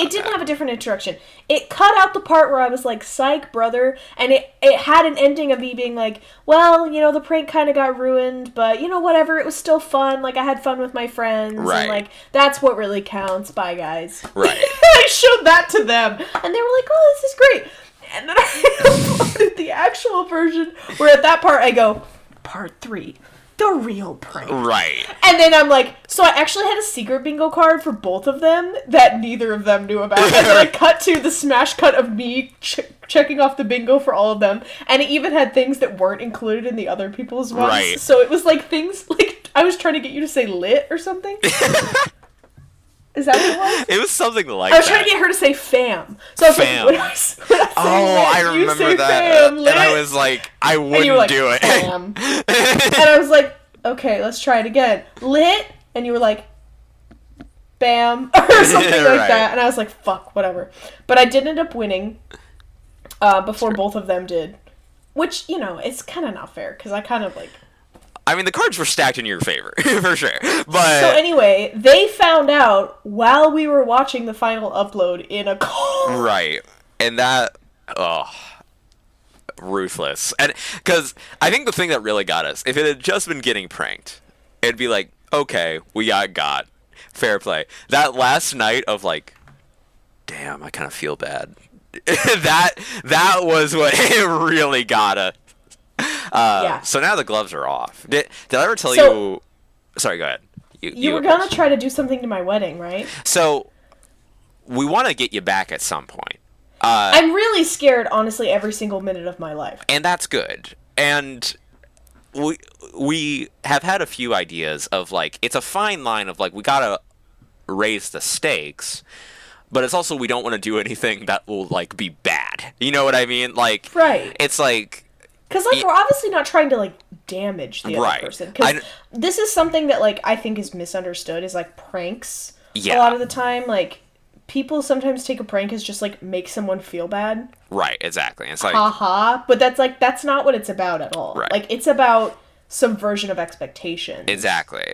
didn't have a different introduction. It cut out the part where I was like, psych, brother, and it had an ending of me being like, well, you know, the prank kind of got ruined, but, you know, whatever, it was still fun, like, I had fun with my friends, and, like, that's what really counts, bye, guys. Right. I showed that to them, and they were like, oh, this is great, and then I uploaded the actual version, where at that part I go, part 3. The real prank. Right. And then I'm like, so I actually had a secret bingo card for both of them that neither of them knew about. And then I cut to the smash cut of me checking off the bingo for all of them. And it even had things that weren't included in the other people's ones. Right. So it was like things, like, I was trying to get you to say lit or something. Is that what it was? It was something like that. I was trying to get her to say fam. So I was fam. Like, when I say I remember that. Fam, and I was like, I wouldn't do it. Fam. And I was like, okay, let's try it again. Lit, and you were like, bam, or something like Right. that. And I was like, fuck, whatever. But I did end up winning before both of them did. Which, you know, it's kind of not fair, because I kind of, like... I mean, the cards were stacked in your favor, for sure. But So anyway, they found out while we were watching the final upload in a call. right. And that... Oh... Ruthless. And because I think the thing that really got us, if it had just been getting pranked, it'd be like, okay, we got fair play. That last night of like, damn, I kind of feel bad. that was what it really got us. Yeah. So now the gloves are off. Did I ever tell So- you? Sorry, go ahead. You were gonna try to do something to my wedding, right? So we want to get you back at some point. I'm really scared, honestly, every single minute of my life. And that's good. And we have had a few ideas of like, it's a fine line of like, we gotta raise the stakes, but it's also, we don't want to do anything that will like be bad. You know what I mean? Like, Right. it's like, Because, like, we're obviously not trying to, like, damage the Right. other person. Because this is something that, like, I think is misunderstood, is, like, pranks. Yeah. A lot of the time, like, people sometimes take a prank as just, like, make someone feel bad. right, exactly. It's like, Haha. But that's, like, that's not what it's about at all. Right. Like, it's about subversion of expectations. exactly.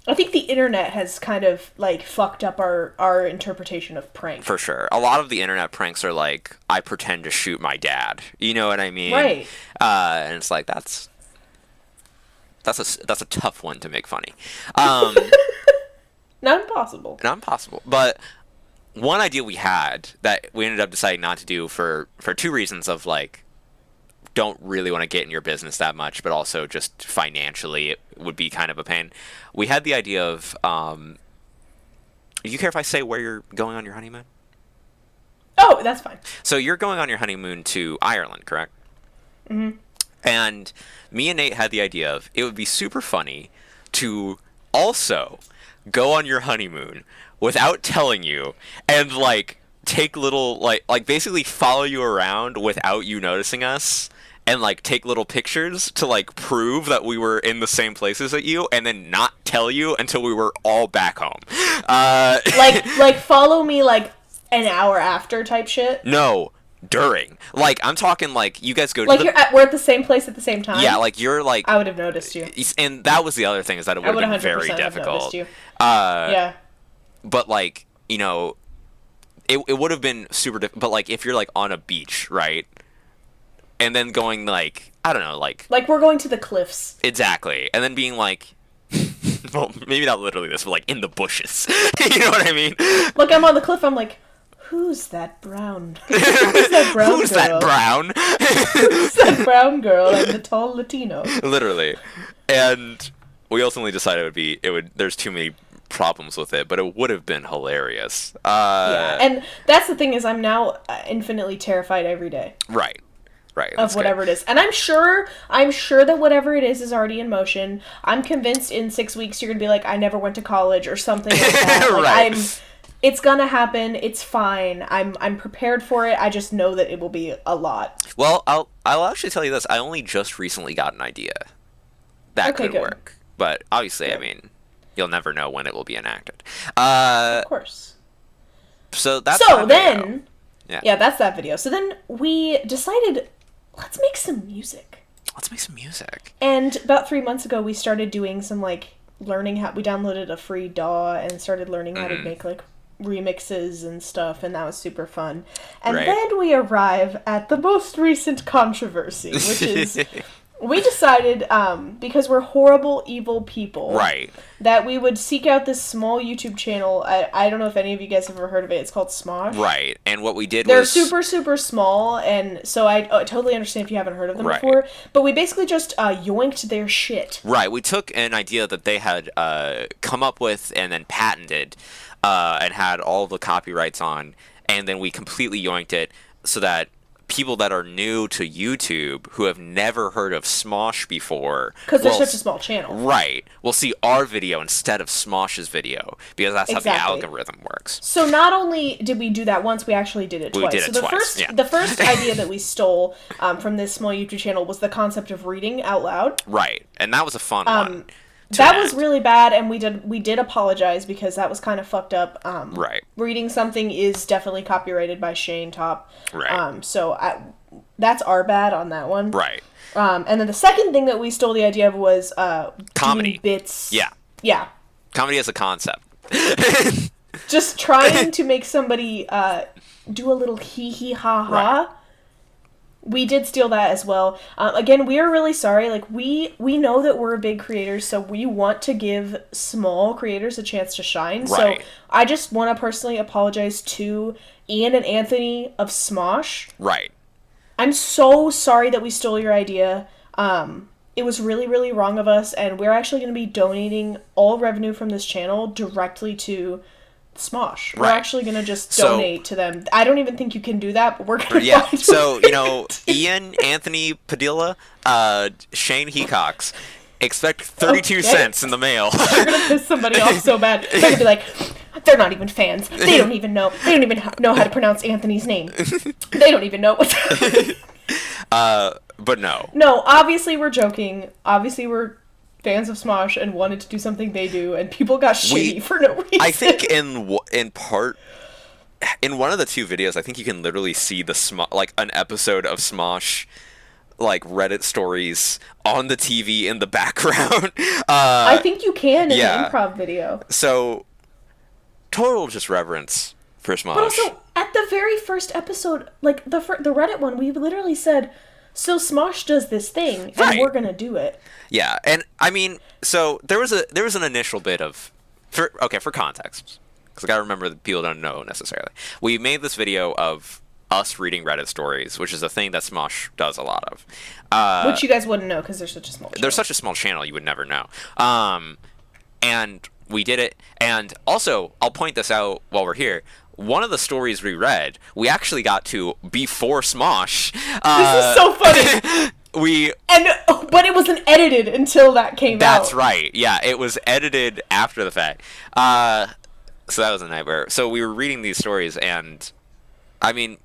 I think the internet has kind of, like, fucked up our interpretation of prank. For sure. A lot of the internet pranks are like, I pretend to shoot my dad. You know what I mean? Right. And it's like, that's a tough one to make funny. Not impossible. Not impossible. But one idea we had that we ended up deciding not to do for two reasons of like, don't really want to get in your business that much, but also just financially it would be kind of a pain. We had the idea of, do you care if I say where you're going on your honeymoon? Oh, that's fine. So you're going on your honeymoon to Ireland, correct? Mm-hmm. And me and Nate had the idea of, it would be super funny to also go on your honeymoon without telling you and like take little like basically follow you around without you noticing us and like take little pictures to like prove that we were in the same places as you and then not tell you until we were all back home. Like follow me, like, an hour after type shit. No, during. Like, I'm talking like you guys go to Like, the... we're at the same place at the same time? Yeah, like you're like... I would have noticed you. And that was the other thing, is that it would have been very 100% have difficult. noticed you. Yeah. Yeah. But like, you know, it would have been super difficult. But like, if you're like on a beach, right? And then going like, I don't know, like... Like, we're going to the cliffs. Exactly. And then being like... well, maybe not literally this, but like in the bushes. You know what I mean? Look, I'm on the cliff, I'm like, who's that brown? Who's that brown Who's girl? that brown? Who's that brown girl and the tall Latino? Literally. And we ultimately decided there's too many problems with it, but it would have been hilarious. Yeah, and that's the thing, is I'm now infinitely terrified every day Right. of whatever it is. And I'm sure that whatever it is already in motion. I'm convinced in 6 weeks you're gonna be like, I never went to college or something like that. Like, Right. It's gonna happen. It's fine. I'm prepared for it. I just know that it will be a lot. Well, I'll actually tell you this. I only just recently got an idea that Okay, could good. work. But obviously, Good. I mean, you'll never know when it will be enacted. Of course. So that's So that video. then, Yeah. yeah, that's that video. So then we decided, let's make some music. Let's make some music. And about 3 months ago, we started doing some, like, learning how... We downloaded a free DAW and started learning how to make, like, remixes and stuff, and that was super fun. And Right. then we arrive at the most recent controversy, which is... We decided, because we're horrible, evil people... Right. That we would seek out this small YouTube channel. I don't know if any of you guys have ever heard of it. It's called Smosh. Right. And what we did They're was... super, super small, and so I totally understand if you haven't heard of them Right. before. But we basically just yoinked their shit. Right, we took an idea that they had come up with and then patented and had all the copyrights on, and then we completely yoinked it so that people that are new to YouTube who have never heard of Smosh before, because they're such a small channel, right, will see our video instead of Smosh's video because that's how the algorithm works. So not only did we do that once, we actually did it twice. So the first idea that we stole from this small YouTube channel was the concept of reading out loud. Right, and that was a fun one. That was really bad, and we did apologize because that was kind of fucked up. Right. Reading something is definitely copyrighted by Shane Top. Right. That's our bad on that one. Right. And then the second thing that we stole the idea of was comedy bits. Yeah. Yeah. Comedy as a concept. Just trying to make somebody do a little hee hee ha ha. Right. We did steal that as well. Again, we are really sorry. Like, we know that we're big creators, so we want to give small creators a chance to shine. Right. So I just want to personally apologize to Ian and Anthony of Smosh. Right. I'm so sorry that we stole your idea. It was really, really wrong of us, and we're actually going to be donating all revenue from this channel directly to Smosh. We're actually going to just donate to them. I don't even think you can do that, but we're going to find so, you know, Ian, Anthony Padilla, Shane Hecox, expect 32 cents in the mail. You're going to piss somebody off so bad. They're going to be like, they're not even fans. They don't even know. They don't even know how to pronounce Anthony's name. They don't even know what's but no. No, obviously we're joking. Obviously we're fans of Smosh and wanted to do something they do, and people got shitty for no reason. I think in part, in one of the two videos, I think you can literally see like an episode of Smosh, like Reddit stories on the TV in the background. I think you can in the improv video. So, total just reverence for Smosh. But also, at the very first episode, like the Reddit one, we literally said, so Smosh does this thing, and we're gonna do it. Yeah, and I mean, so there was an initial bit of, for context, because I gotta remember that people don't know necessarily. We made this video of us reading Reddit stories, which is a thing that Smosh does a lot of. Which you guys wouldn't know because they're such a small channel. They're such a small channel, you would never know. And we did it, and also, I'll point this out while we're here. One of the stories we read, we actually got to before Smosh. This is so funny. But it wasn't edited until that came out. That's right. Yeah, it was edited after the fact. So that was a nightmare. So we were reading these stories, and I mean,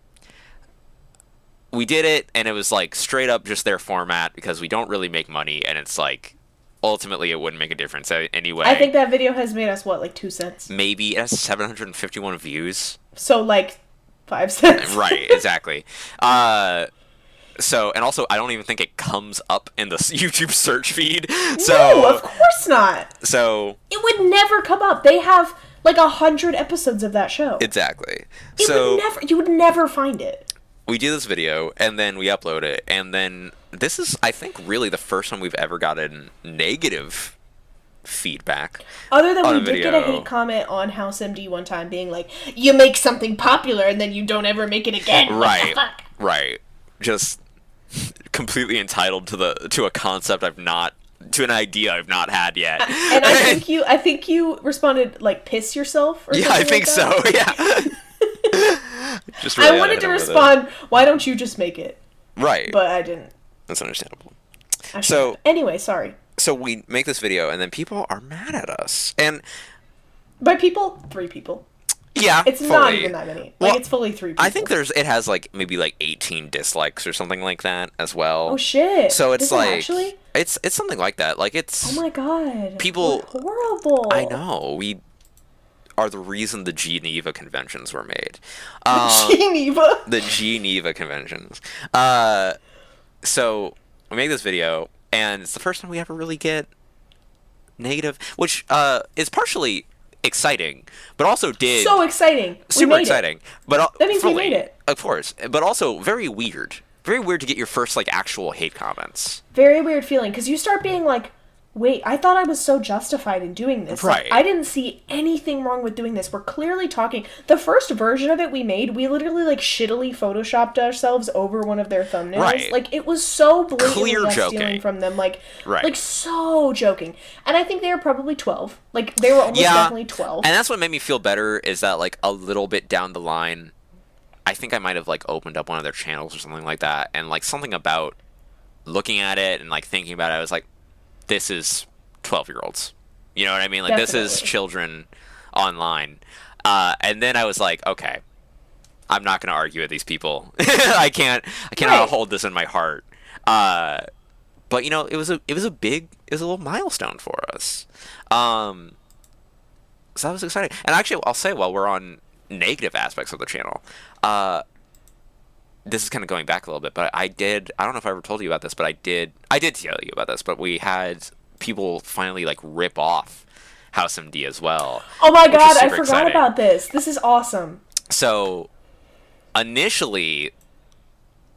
we did it, and it was like straight up just their format because we don't really make money, and it's like ultimately it wouldn't make a difference anyway. I think that video has made us like 2 cents. Maybe it has 751 views. So like 5 cents. Right. Exactly. So, and also, I don't even think it comes up in the YouTube search feed. So, no, of course not. So it would never come up. They have like 100 episodes of that show. Exactly. You would never find it. We do this video, and then we upload it, and then this is, I think, really the first time we've ever gotten negative feedback. Other than we did get a hate comment on House MD one time being like, you make something popular and then you don't ever make it again. Right. What the fuck? Right. Just completely entitled to a concept to an idea I've not had yet. And I think you responded like piss yourself or something I think like that. So, yeah. Just really I wanted to respond, why don't you just make it? Right. But I didn't. That's understandable. Anyway, sorry. So we make this video, and then people are mad at us. And by people, 3 people. Yeah, it's fully. Not even that many. Like, it's fully 3 people. I think it has like maybe like 18 dislikes or something like that as well. Oh shit! So it's actually? it's something like that. Like it's. Oh my god! People. What horrible. I know. We are the reason the Geneva Conventions were made. Geneva. The Geneva Conventions. So we make this video, and it's the first time we ever really get negative, which is partially exciting, but also so exciting, super exciting. But that means we made it, of course. But also very weird to get your first like actual hate comments. Very weird feeling because you start being like, wait, I thought I was so justified in doing this. Right. Like, I didn't see anything wrong with doing this. We're clearly talking. The first version of it we made, we literally, like, shittily photoshopped ourselves over one of their thumbnails. Right. Like, it was so blatantly clear us joking. Stealing from them. Like, right. Like, so joking. And I think they were probably 12. Like, they were almost definitely 12. And that's what made me feel better is that, like, a little bit down the line, I think I might have like opened up one of their channels or something like that, and like something about looking at it and like thinking about it, I was like, this is 12-year-olds. You know what I mean? Like Definitely. this is children online. And then I was like, okay, I'm not going to argue with these people. I cannot hold this in my heart. But you know, it was a little milestone for us. So that was exciting. And actually, I'll say while we're on negative aspects of the channel, this is kind of going back a little bit, but I don't know if I ever told you about this, but I did tell you about this, but we had people finally like rip off House MD as well. Oh my god, I forgot exciting. about this. This is awesome. So initially,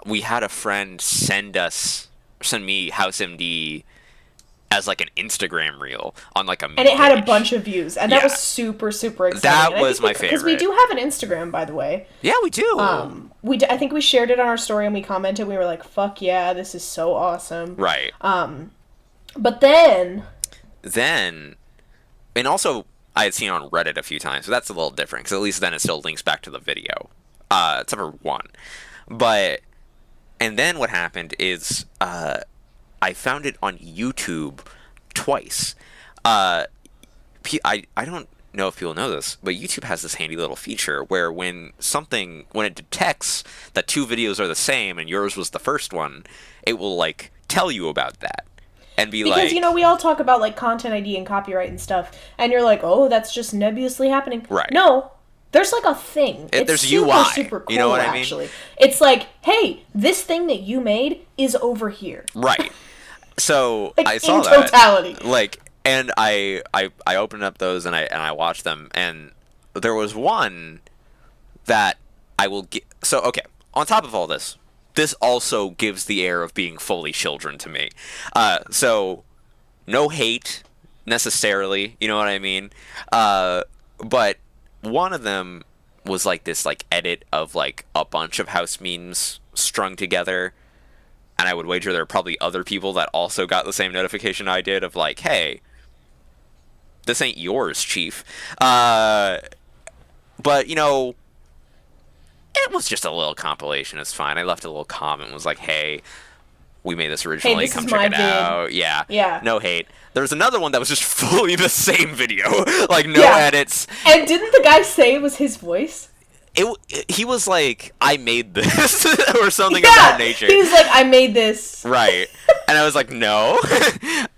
we had a friend send me House MD as like an Instagram reel on like a and it had a bunch of views, and that Yeah. was super exciting. That was my favorite. Because we do have an Instagram, by the way. Yeah, we do. I think we shared it on our story and we commented. We were like, "Fuck yeah, this is so awesome!" Right. But then, and also I had seen it on Reddit a few times, so that's a little different because at least then it still links back to the video. Except for one, and then what happened is I found it on YouTube twice. I don't know if people know this, but YouTube has this handy little feature where when it detects that two videos are the same and yours was the first one, it will like tell you about that and be because like, you know, we all talk about like content ID and copyright and stuff, and you're like, "Oh, that's just nebulously happening." Right. No. There's like a thing. There's super, UI. super cool, You know what I mean? actually. It's like, hey, this thing that you made is over here. right. So Like, I saw in that, totality. like, and I opened up those and I watched them, and there was one that I will get. So okay, on top of all this also gives the air of being fully children to me. So no hate necessarily, you know what I mean? But one of them was like this like edit of like a bunch of house memes strung together. And I would wager there are probably other people that also got the same notification I did of like, hey, this ain't yours, Chief. But, you know, it was just a little compilation. It's fine. I left a little comment. Was like, hey, we made this originally. This Come is check my it vid. out. Yeah. Yeah. No hate. There was another one that was just fully the same video. Like, no Yeah. edits. And didn't the guy say it was his voice? He was like, I made this, or something of that nature. He was like, I made this. Right. And I was like, no.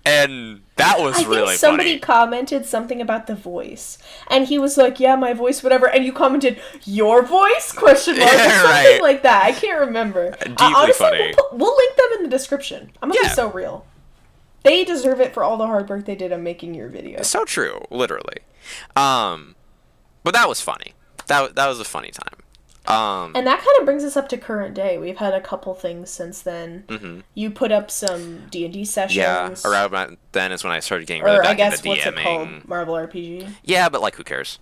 And that was I think really somebody funny. commented something about the voice. And he was like, yeah, my voice, whatever. And you commented, your voice? Question mark. Yeah, or something right. like that. I can't remember. Deeply Honestly, funny. we'll link them in the description. I'm going to Yeah. be so real. They deserve it for all the hard work they did on making your video. So true, literally. But that was funny. That was a funny time. And that kind of brings us up to current day. We've had a couple things since then. Mm-hmm. You put up some D&D sessions. Yeah, around then is when I started getting really Or back I guess into what's it DMing. called? Marvel RPG. Yeah, but like, who cares?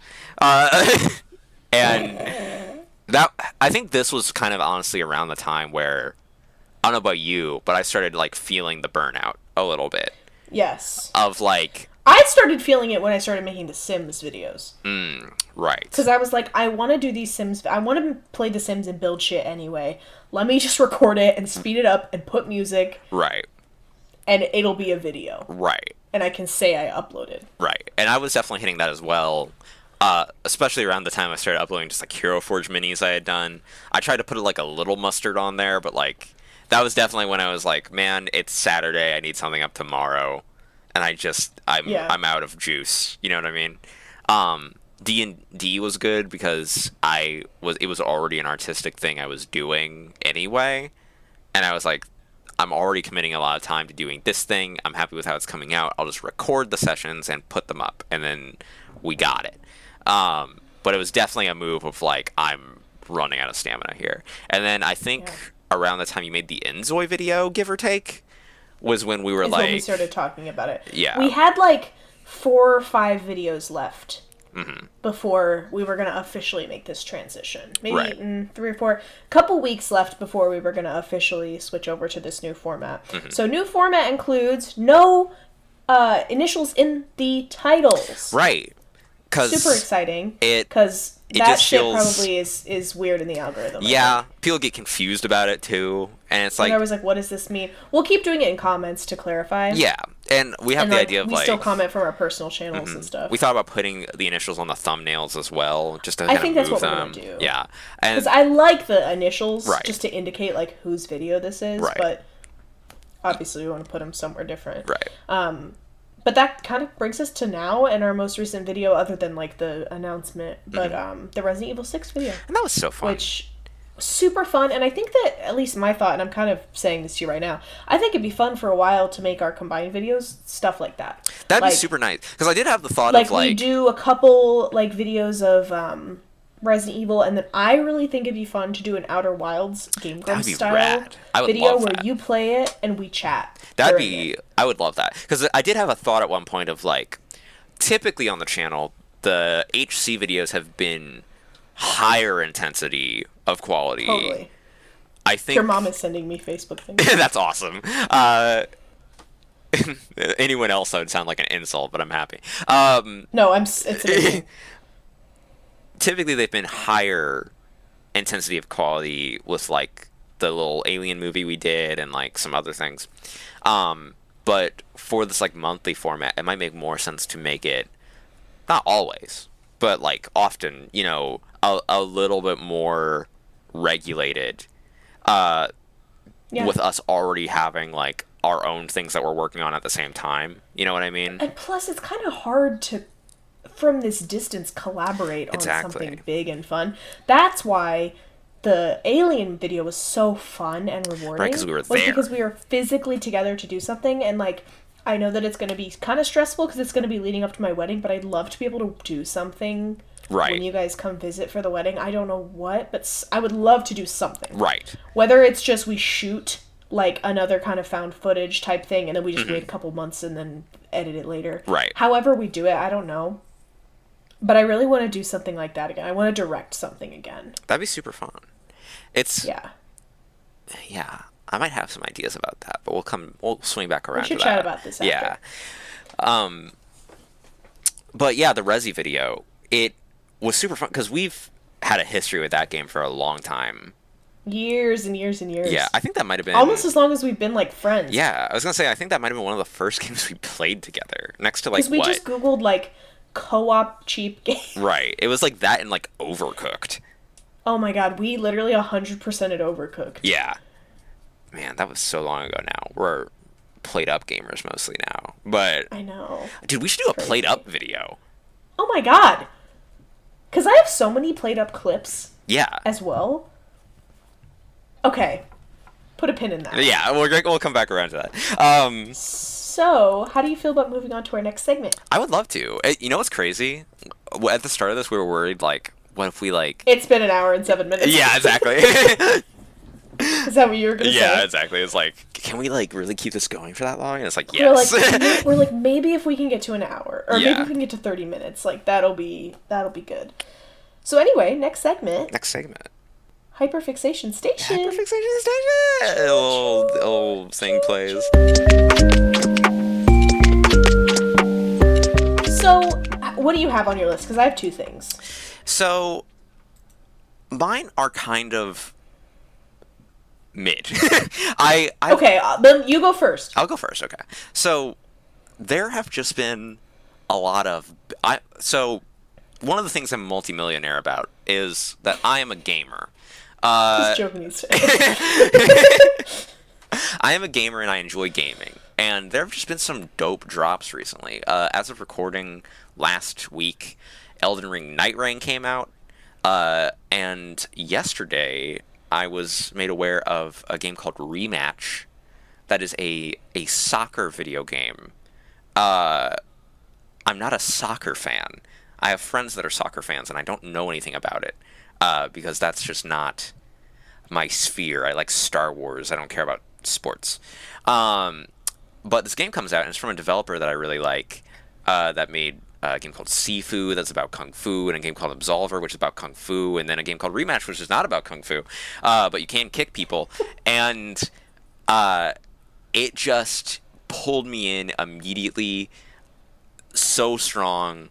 And that I think this was kind of honestly around the time where I don't know about you, but I started like feeling the burnout a little bit Yes. of like, I started feeling it when I started making the Sims videos. right, Because I was like, I want to do these Sims. I want to play the Sims and build shit anyway. Let me just record it and speed it up and put music, right, and it'll be a video. right. And I can say I uploaded. Right, and I was definitely hitting that as well, especially around the time I started uploading just like Hero Forge minis I had done. I tried to put like a little mustard on there, but like that was definitely when I was like, man, it's Saturday, I need something up tomorrow, and I'm out of juice. You know what I mean? D&D was good because it was already an artistic thing I was doing anyway, and I was like, I'm already committing a lot of time to doing this thing. I'm happy with how it's coming out. I'll just record the sessions and put them up, and then we got it. But it was definitely a move of like, I'm running out of stamina here. And then I think around the time you made the Enzoy video, give or take, was when we were Is like, when we started talking about it. Yeah. We had like 4 or 5 videos left. Mm-hmm. Before we were going to officially make this transition. Maybe Right. 3 or 4, couple weeks left before we were going to officially switch over to this new format. Mm-hmm. So new format includes no initials in the titles. right. super exciting. It because it that just shit feels probably is weird in the algorithm. yeah. People get confused about it too, and it's And like they're always like, "What does this mean?" We'll keep doing it in comments to clarify. yeah, and we have And the like idea of we like still comment from our personal channels and stuff. we thought about putting the initials on the thumbnails as well, just to I kind think of that's move what we're them. gonna do. Yeah, and Because I like the initials Right. just to indicate like whose video this is, Right. but obviously we want to put them somewhere different. right. But that kind of brings us to now and our most recent video, other than like the announcement, but the Resident Evil 6 video, And that was so fun. which super fun. And I think that, at least my thought, and I'm kind of saying this to you right now, I think it'd be fun for a while to make our combined videos stuff like that. That'd like, be super nice because I did have the thought like of like we do a couple like videos of Resident Evil, and then I really think it'd be fun to do an Outer Wilds Game Grumps be style rad. I would video love where that. you play it and we chat. that'd during be it. I would love that because I did have a thought at one point of like typically on the channel the HC videos have been higher intensity of quality. Totally. I think Your mom is sending me Facebook things. that's awesome. Anyone else that would sound like an insult, but I'm happy. No, it's amazing. Typically they've been higher intensity of quality with like the little Alien movie we did and like some other things. But for this like monthly format, it might make more sense to make it not always, but like often, a little bit more regulated. Yeah. With us already having like our own things that we're working on at the same time. You know what I mean? And plus, it's kind of hard to, from this distance, collaborate on Exactly. something big and fun. That's why the Alien video was so fun and rewarding. Right, 'cause we were was there. because we were physically together to do something, and like, I know that it's going to be kind of stressful because it's going to be leading up to my wedding, but I'd love to be able to do something Right. when you guys come visit for the wedding. I don't know what, but I would love to do something. Right. Whether it's just we shoot like another kind of found footage type thing and then we just wait a couple months and then edit it later. Right. However we do it, I don't know. But I really want to do something like that again. I want to direct something again. That'd be super fun. It's Yeah. yeah. I might have some ideas about that, but we'll swing back around We should to chat that. about this after. Yeah. But yeah, the Resi video, it was super fun because we've had a history with that game for a long time. Years and years and years. Yeah, I think that might have been almost as long as we've been like friends. Yeah, I was gonna say I think that might have been one of the first games we played together. Next to like Because we what? just Googled like co-op cheap game. Right. It was like that and like Overcooked. Oh my god, we literally 100%ed Overcooked. Yeah. Man, that was so long ago now. We're played up gamers mostly now. But I know. dude, we should do a Crazy. played up video. Oh my god. Because I have so many played up clips Yeah. as well. Okay. Put a pin in that. Yeah, we'll come back around to that. So, how do you feel about moving on to our next segment? I would love to. You know what's crazy? At the start of this, we were worried, like, what if we, like... It's been an hour and 7 minutes. Yeah, exactly. Is that what you were going to say? Yeah, exactly. It's like, can we, like, really keep this going for that long? And it's like, We're yes. like, we're like, maybe if we can get to an hour, or maybe Yeah. if we can get to 30 minutes, like that'll be good. So anyway, next segment, Next segment. hyperfixation station. Hyperfixation station! Old thing plays. So, what do you have on your list? Because I have two things. So, mine are kind of mid. I Okay, then you go first. I'll go first. Okay. So there have just been a lot of so one of the things I'm multimillionaire about is that I am a gamer. Just joking. You say. I am a gamer and I enjoy gaming. And there have just been some dope drops recently. As of recording last week, Elden Ring Night Rain came out. And yesterday, I was made aware of a game called Rematch. That is a soccer video game. I'm not a soccer fan. I have friends that are soccer fans, and I don't know anything about it. Because that's just not my sphere. I like Star Wars. I don't care about sports. But this game comes out, and it's from a developer that I really like, that made a game called Sifu, that's about Kung Fu, and a game called Absolver, which is about Kung Fu, and then a game called Rematch, which is not about Kung Fu, but you can kick people. And it just pulled me in immediately, so strong.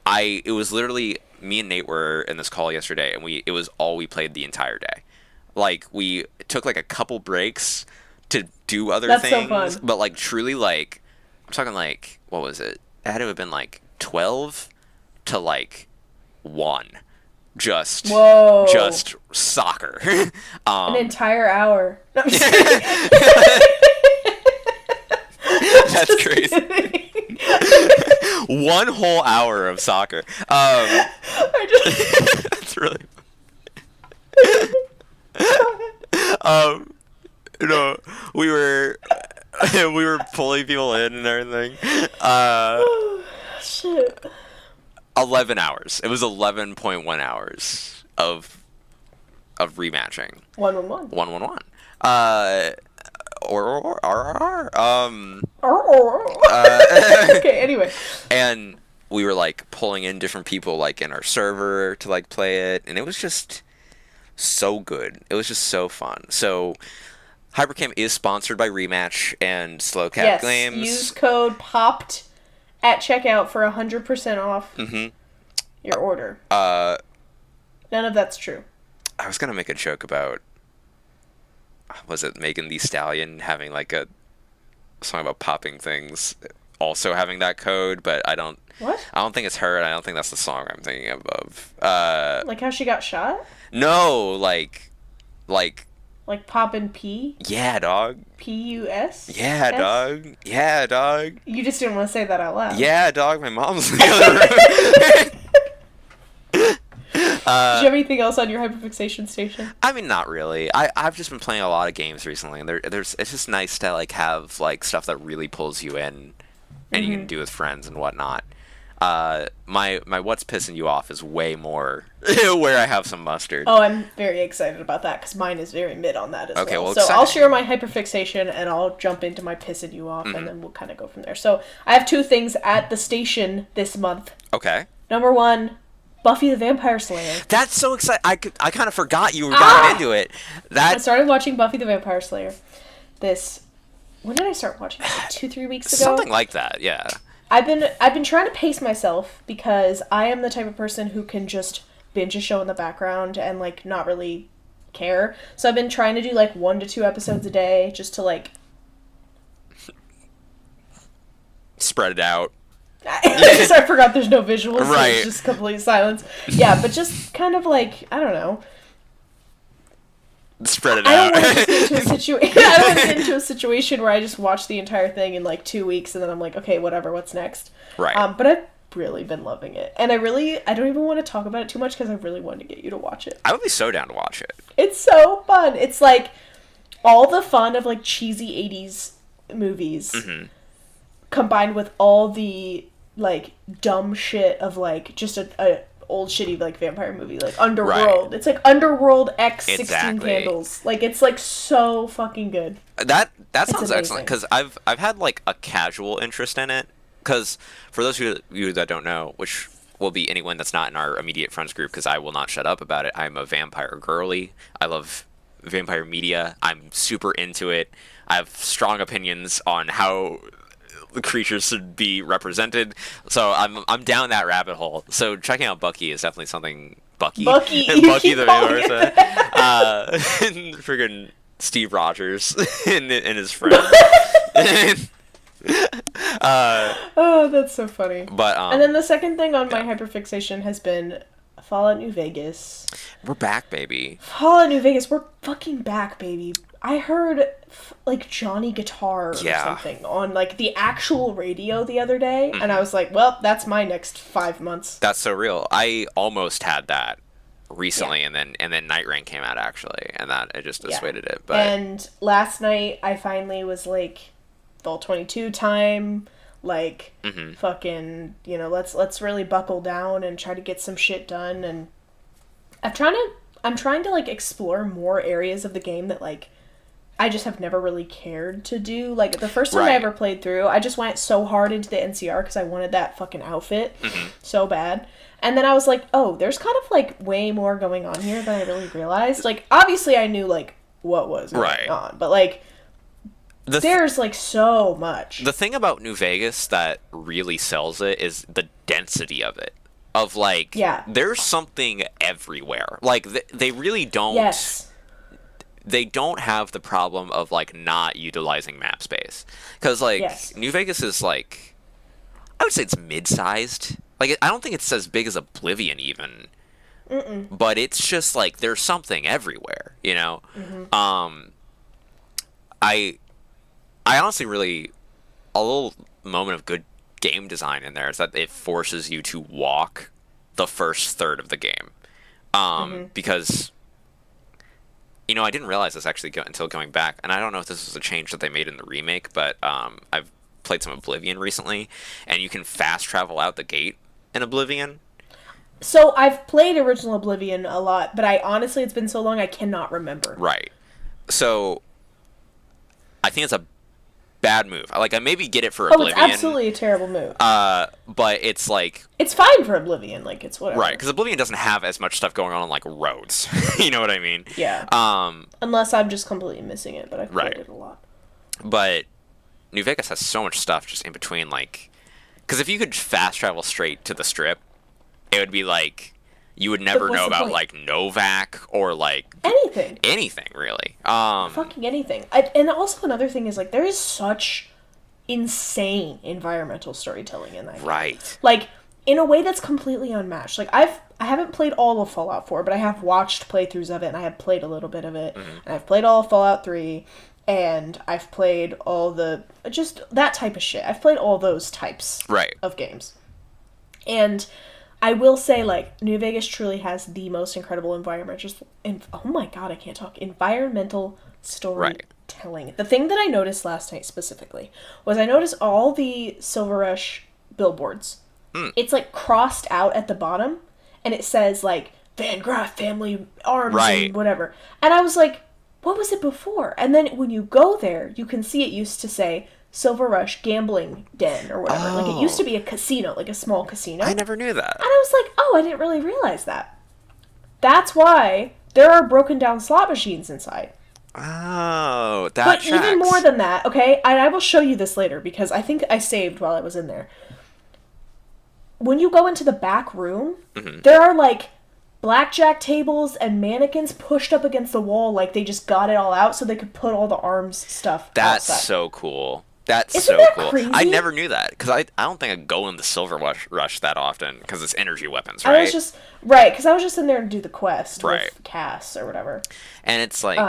it was literally me and Nate were in this call yesterday, and it was all we played the entire day. Like, we took like a couple breaks to do other That's things, so fun. but like truly, like, I'm talking like, what was it? It had to have been like 12 to like 1. Just soccer. An entire hour. No, I'm just That's crazy. 1 whole hour of soccer. That's really you know, we were pulling people in and everything. Shit. 11 hours. It was 11.1 hours of rematching. 1-1-1. 1-1-1. Okay, anyway. And we were like pulling in different people like in our server to like play it, and it was just so good. It was just so fun. So Hypercam is sponsored by Rematch and Slowcat Games. Use code POPPED at checkout for 100% off your order. None of that's true. I was gonna make a joke about, was it Megan Thee Stallion having like a song about popping things, also having that code, but I don't think it's her, and I don't think that's the song I'm thinking of. Like how she got shot? No, like Poppin' P? Yeah, dog. P-U-S? Yeah, dog. Yeah, dog. You just didn't want to say that out loud. Yeah, dog. My mom's in the other room. Do you have anything else on your hyperfixation station? I mean, not really. I've just been playing a lot of games recently, and it's just nice to like have like stuff that really pulls you in, and you can do with friends and whatnot. My what's pissing you off is way more where I have some mustard. Oh, I'm very excited about that because mine is very mid on that as well. Okay, well, so I'll share my hyperfixation and I'll jump into my pissing you off, and then we'll kind of go from there. So I have 2 things at the station this month. Okay. Number 1, Buffy the Vampire Slayer. That's so exciting. I kind of forgot you were gotten into it. I started watching Buffy the Vampire Slayer. When did I start watching it? Like 2-3 weeks ago? Something like that, yeah. I've been trying to pace myself because I am the type of person who can just binge a show in the background and like not really care. So I've been trying to do like 1 to 2 episodes a day just to like spread it out. I forgot there's no visuals, so right. It's just complete silence. Yeah, but just kind of like, I don't know. Spread it out. I don't want to get into a situation where I just watch the entire thing in like 2 weeks and then I'm like, okay, whatever, what's next? Right. But I've really been loving it. And I don't even want to talk about it too much because I really wanted to get you to watch it. I would be so down to watch it. It's so fun. It's like all the fun of like cheesy 80s movies combined with all the like dumb shit of like just a old shitty like vampire movie, like Underworld. Right. It's like Underworld X 16 Candles. Like it's like so fucking good. That sounds excellent because I've had like a casual interest in it. Because for those of you that don't know, which will be anyone that's not in our immediate friends group, because I will not shut up about it, I'm a vampire girly. I love vampire media. I'm super into it. I have strong opinions on how the creatures should be represented, so I'm down that rabbit hole. So checking out Bucky is definitely something. Bucky the Vampire. Friggin' Steve Rogers and his friend. Oh, that's so funny. But and then the second thing on my hyperfixation has been Fallout New Vegas. We're back, baby. Fallout New Vegas, we're fucking back, baby. I heard like Johnny Guitar or something on like the actual radio the other day, and I was like, well, that's my next 5 months. That's so real. I almost had that recently, and then Night Rain came out actually, and that it just dissuaded it. But and last night I finally was like, Fall 22 time, like fucking, you know, let's really buckle down and try to get some shit done. And I'm trying to like explore more areas of the game that like I just have never really cared to do. Like the first time I ever played through, I just went so hard into the NCR because I wanted that fucking outfit so bad. And then I was like, oh, there's kind of like way more going on here than I really realized. Like obviously I knew like what was going on, but like there's like so much. The thing about New Vegas that really sells it is the density of it. of like, Yeah. there's something everywhere. Like they really don't. Yes. They don't have the problem of like not utilizing map space, because like Yes. New Vegas is like, I would say it's mid-sized. Like I don't think it's as big as Oblivion even. Mm-mm. But it's just like there's something everywhere, you know. Mm-hmm. I honestly really, a little moment of good game design in there is that it forces you to walk the first third of the game, because you know I didn't realize this actually until going back, and I don't know if this was a change that they made in the remake, but I've played some Oblivion recently, and you can fast travel out the gate in Oblivion. So I've played original Oblivion a lot, but honestly, it's been so long I cannot remember. Right. So I think it's a bad move. Like I maybe get it for Oblivion. Oh, it's absolutely a terrible move. But it's like, it's fine for Oblivion. Like it's whatever. right, because Oblivion doesn't have as much stuff going on like roads. You know what I mean? Yeah. Unless I'm just completely missing it, but I've played it a lot. But New Vegas has so much stuff just in between, like, because if you could fast travel straight to the Strip, it would be like you would never know about like Novak or like anything really. Fucking anything. And also another thing is like there is such insane environmental storytelling in that game. Right. Like in a way that's completely unmatched. Like I haven't played all of Fallout 4, but I have watched playthroughs of it, and I have played a little bit of it, and I've played all of Fallout 3. And I've played all just that type of shit. I've played all those types of games. And I will say, like, New Vegas truly has the most incredible environmental storytelling. The thing that I noticed last night specifically was I noticed all the Silver Rush billboards. It's, like, crossed out at the bottom, and it says, like, Van Graff Family Arms and whatever. And I was like, what was it before? And then when you go there, you can see it used to say Silver Rush Gambling Den or whatever. Oh. Like it used to be a casino, like a small casino. I never knew that. And I was like, oh, I didn't really realize that. That's why there are broken down slot machines inside. Oh, that But tracks. even more than that, okay, and I will show you this later because I think I saved while I was in there. When you go into the back room, there are like blackjack tables and mannequins pushed up against the wall like they just got it all out so they could put all the arms stuff That's outside. so cool. That's Isn't so that cool. crazy? I never knew that because I don't think I go in the Silver Rush that often because it's energy weapons, right? I was just in there to do the quest with Cass or whatever. And it's like,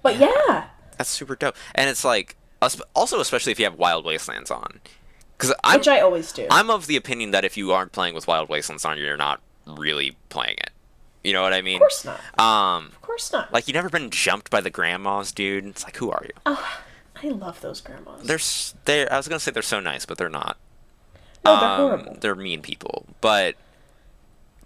but yeah, that's super dope. And it's like, also especially if you have Wild Wastelands on, which I always do. I'm of the opinion that if you aren't playing with Wild Wastelands on, you're not really playing it. You know what I mean? Of course not. Of course not. Like, you never been jumped by the grandmas, dude? It's like, who are you? Oh, I love those grandmas. I was gonna say they're so nice, but they're not. No, they're horrible. They're mean people. But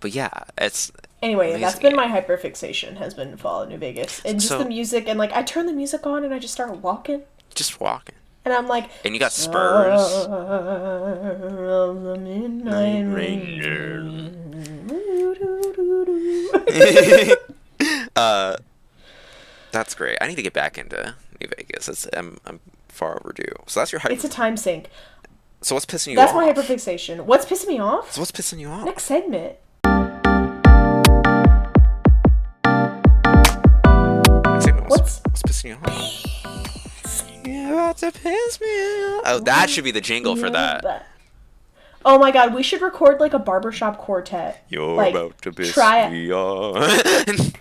yeah, it's... Anyway, that's been my hyperfixation, has been Fallout New Vegas. And just the music, and like, I turn the music on and I just start walking. Just walking. And I'm like... And you got spurs. The Midnight Ranger. That's great. I need to get back into New Vegas. I'm far overdue. So that's your It's a time sink. So what's pissing you off? That's my hyperfixation. What's pissing me off? So what's pissing you off? Next segment. What's pissing you off? You're about to piss me off. Oh, that should be the jingle for that. Oh my god, we should record like a barbershop quartet. You're like, about to piss me off.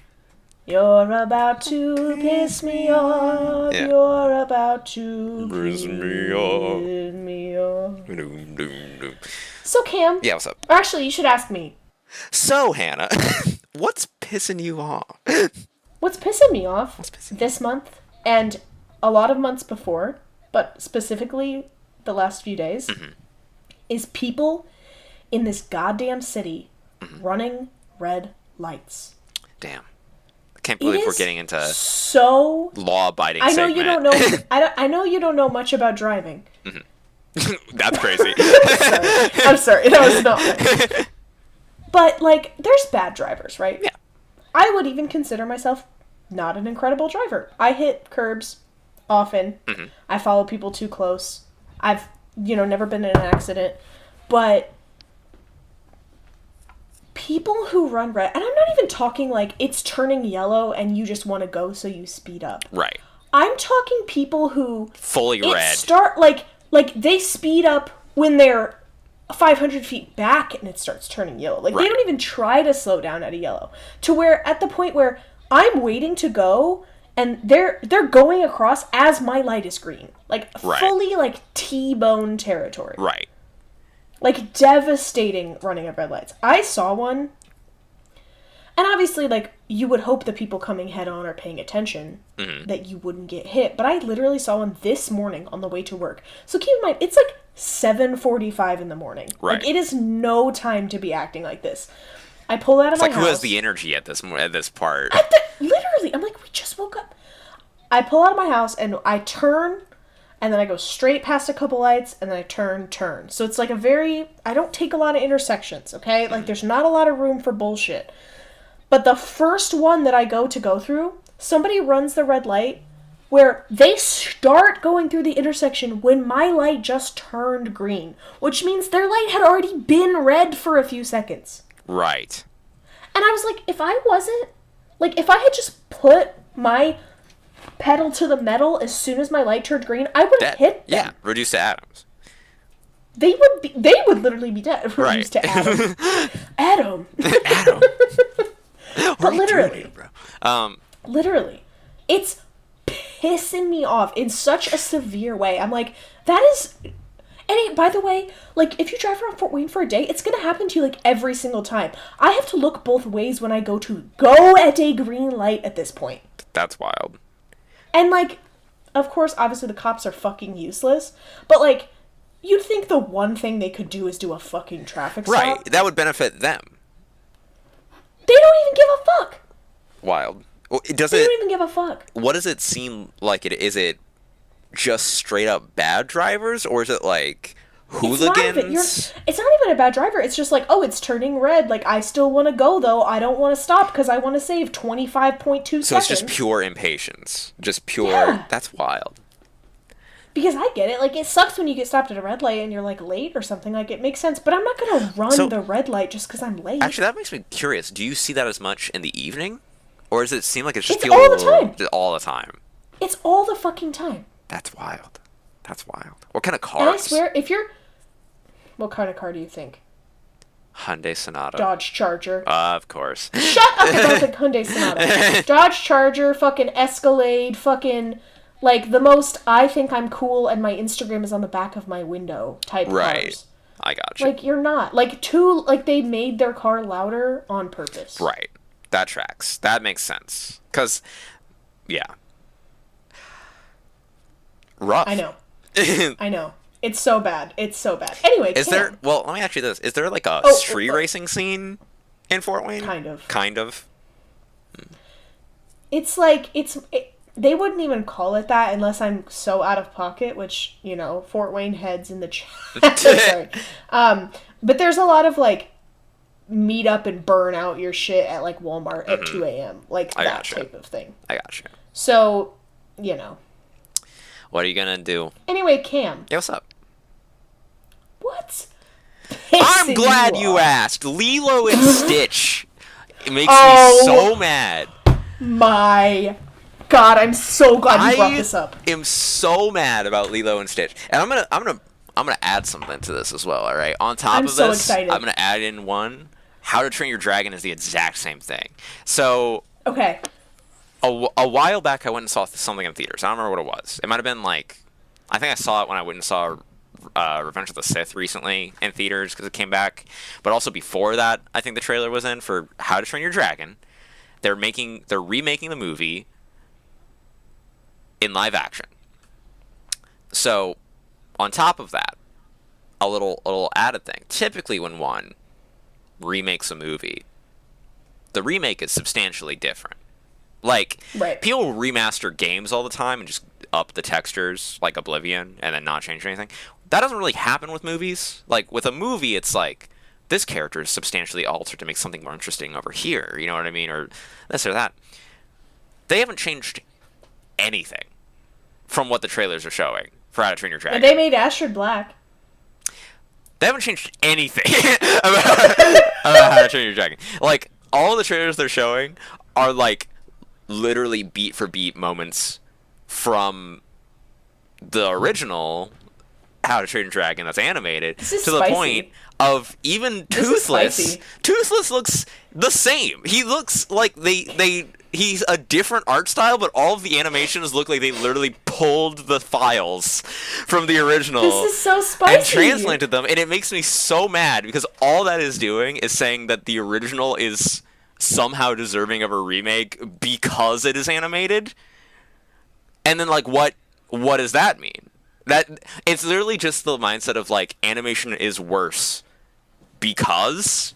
You're about to piss me off. Yeah. You're about to piss me off. So Cam. Yeah, what's up? Or actually, you should ask me. So Hannah, what's pissing you off? What's pissing me off this month and a lot of months before, but specifically the last few days, is people in this goddamn city running red lights. Damn. I can't believe we're getting into so law-abiding segment. You don't know. I know you don't know much about driving. That's crazy. I'm sorry. That was not. But like, there's bad drivers, right? Yeah. I would even consider myself not an incredible driver. I hit curbs often. I follow people too close. I've, never been in an accident. But people who run red, and I'm not even talking like it's turning yellow and you just want to go so you speed up. Right. I'm talking people who fully red start like they speed up when they're 500 feet back and it starts turning yellow. Like they don't even try to slow down at a yellow. To where at the point where I'm waiting to go and they're going across as my light is green. Like fully like T-bone territory. Right. Like devastating running at red lights. I saw one. And obviously, like, you would hope the people coming head on are paying attention, that you wouldn't get hit. But I literally saw one this morning on the way to work. So keep in mind, it's like 7:45 in the morning. Right. Like, it is no time to be acting like this. I pull out of my house. It's like, who has the energy at this part? Literally, I'm like, we just woke up. I pull out of my house, and I turn, and then I go straight past a couple lights, and then I turn. So it's like I don't take a lot of intersections, okay? Like, there's not a lot of room for bullshit. But the first one that I go through, somebody runs the red light where they start going through the intersection when my light just turned green, which means their light had already been red for a few seconds. Right. And I was like, if I had just put my pedal to the metal as soon as my light turned green, I would have hit them. Yeah, reduced to atoms. They would literally be dead. Reduced to atoms. Adam. But literally, bro? Literally, it's pissing me off in such a severe way. I'm like, that is, and by the way, like, if you drive around Fort Wayne for a day, it's gonna happen to you, like, every single time. I have to look both ways when I go at a green light at this point. That's wild. And, like, of course, obviously the cops are fucking useless, but, like, you'd think the one thing they could do is do a fucking traffic stop. Right, that would benefit them. They don't even give a fuck. Wild. They don't even give a fuck. What does it seem like it is? It just straight up bad drivers, or is it like hooligans? It's not even a bad driver. It's just like, oh, it's turning red. Like, I still want to go, though. I don't want to stop because I want to save 25.2 seconds. So it's just pure impatience. Just pure... Yeah. That's wild. Because I get it. Like, it sucks when you get stopped at a red light and you're, like, late or something. Like, it makes sense. But I'm not going to run the red light just because I'm late. Actually, that makes me curious. Do you see that as much in the evening? Or does it seem like it's just all the time. All the time? It's all the fucking time. That's wild. That's wild. What kind of cars? And I swear, if you're... What kind of car do you think? Hyundai Sonata. Dodge Charger. Of course. Shut up about the Hyundai Sonata. Dodge Charger, fucking Escalade, fucking... Like, the most I think I'm cool and my Instagram is on the back of my window type cars. I gotcha. Like, you're not. Like, they made their car louder on purpose. Right. That tracks. That makes sense. Because, yeah. Rough. I know. I know. It's so bad. It's so bad. Anyway, well, let me ask you this. Is there, like, a street racing scene in Fort Wayne? Kind of. Kind of? It's like, they wouldn't even call it that unless I'm so out of pocket, which, you know, Fort Wayne heads in the chat. Sorry. But there's a lot of, like, meet up and burn out your shit at, like, Walmart at 2 a.m. Like, that type of thing. I gotcha. So, you know. What are you gonna do? Anyway, Cam. Yeah, what's up? What's I'm glad you asked. Lilo and Stitch. It makes me so mad. My... God, I'm so glad you brought this up. I am so mad about Lilo and Stitch, and I'm gonna add something to this as well. All right, on top of this, excited. I'm gonna add in one. How to Train Your Dragon is the exact same thing. So okay, a while back, I went and saw something in theaters. I don't remember what it was. It might have been like, I think I saw it when I went and saw Revenge of the Sith recently in theaters because it came back. But also before that, I think the trailer was in for How to Train Your Dragon. They're remaking the movie in live action. So, on top of that, a little added thing. Typically when one remakes a movie, the remake is substantially different. Like, people remaster games all the time and just up the textures, like Oblivion, and then not change anything. That doesn't really happen with movies. Like, with a movie, it's like, this character is substantially altered to make something more interesting over here, you know what I mean? Or this or that. They haven't changed anything from what the trailers are showing for How to Train Your Dragon. They made Astrid Black. they haven't changed anything about How to Train Your Dragon. Like, all the trailers they're showing are like literally beat for beat moments from the original How to Train Your Dragon that's animated, to the spicy. point of even Toothless. Toothless looks the same. He looks like he's a different art style, but all of the animations look like they literally pulled the files from the original. This is so spicy. And translated them, and it makes me so mad because all that is doing is saying that the original is somehow deserving of a remake because it is animated. And then, like, what does that mean? That it's literally just the mindset of like animation is worse because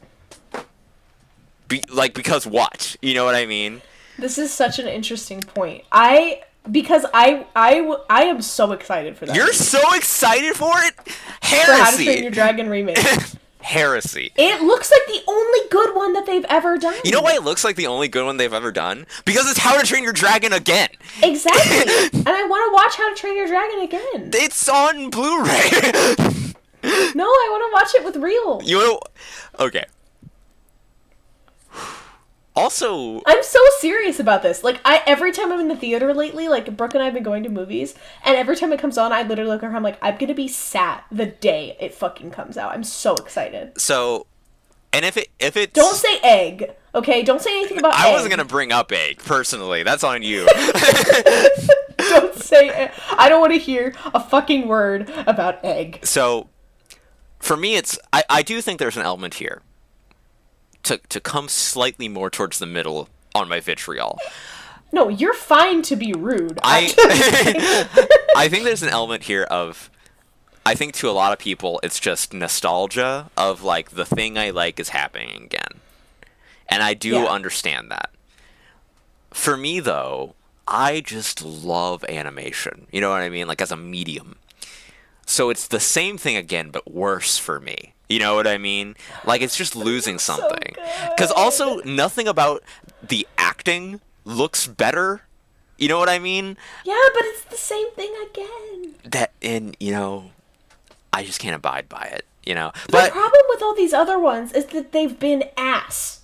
because what? You know what I mean? This is such an interesting point. I am so excited for that. You're so excited for it? Heresy. For How to Train Your Dragon remake. Heresy. It looks like the only good one that they've ever done. You know why it looks like the only good one they've ever done? Because it's How to Train Your Dragon again. Exactly. And I want to watch How to Train Your Dragon again. It's on Blu-ray. No, I want to watch it with real. Okay. Also, I'm so serious about this. Like, every time I'm in the theater lately, like, Brooke and I have been going to movies, and every time it comes on, I literally look at her, I'm like, I'm gonna be sat the day it fucking comes out. I'm so excited. So, and if it's... Don't say egg, okay? Don't say anything about egg. I wasn't gonna bring up egg, personally. That's on you. Don't say egg. I don't want to hear a fucking word about egg. So, for me, I do think there's an element here to come slightly more towards the middle on my vitriol. No, you're fine to be rude. I think there's an element here of, I think to a lot of people, it's just nostalgia of, like, the thing I like is happening again. And I do understand that. For me, though, I just love animation. You know what I mean? Like, as a medium. So it's the same thing again, but worse for me. You know what I mean? Like, it's just losing something. Because also, nothing about the acting looks better. You know what I mean? Yeah, but it's the same thing again. And, you know, I just can't abide by it, you know? The problem with all these other ones is that they've been ass.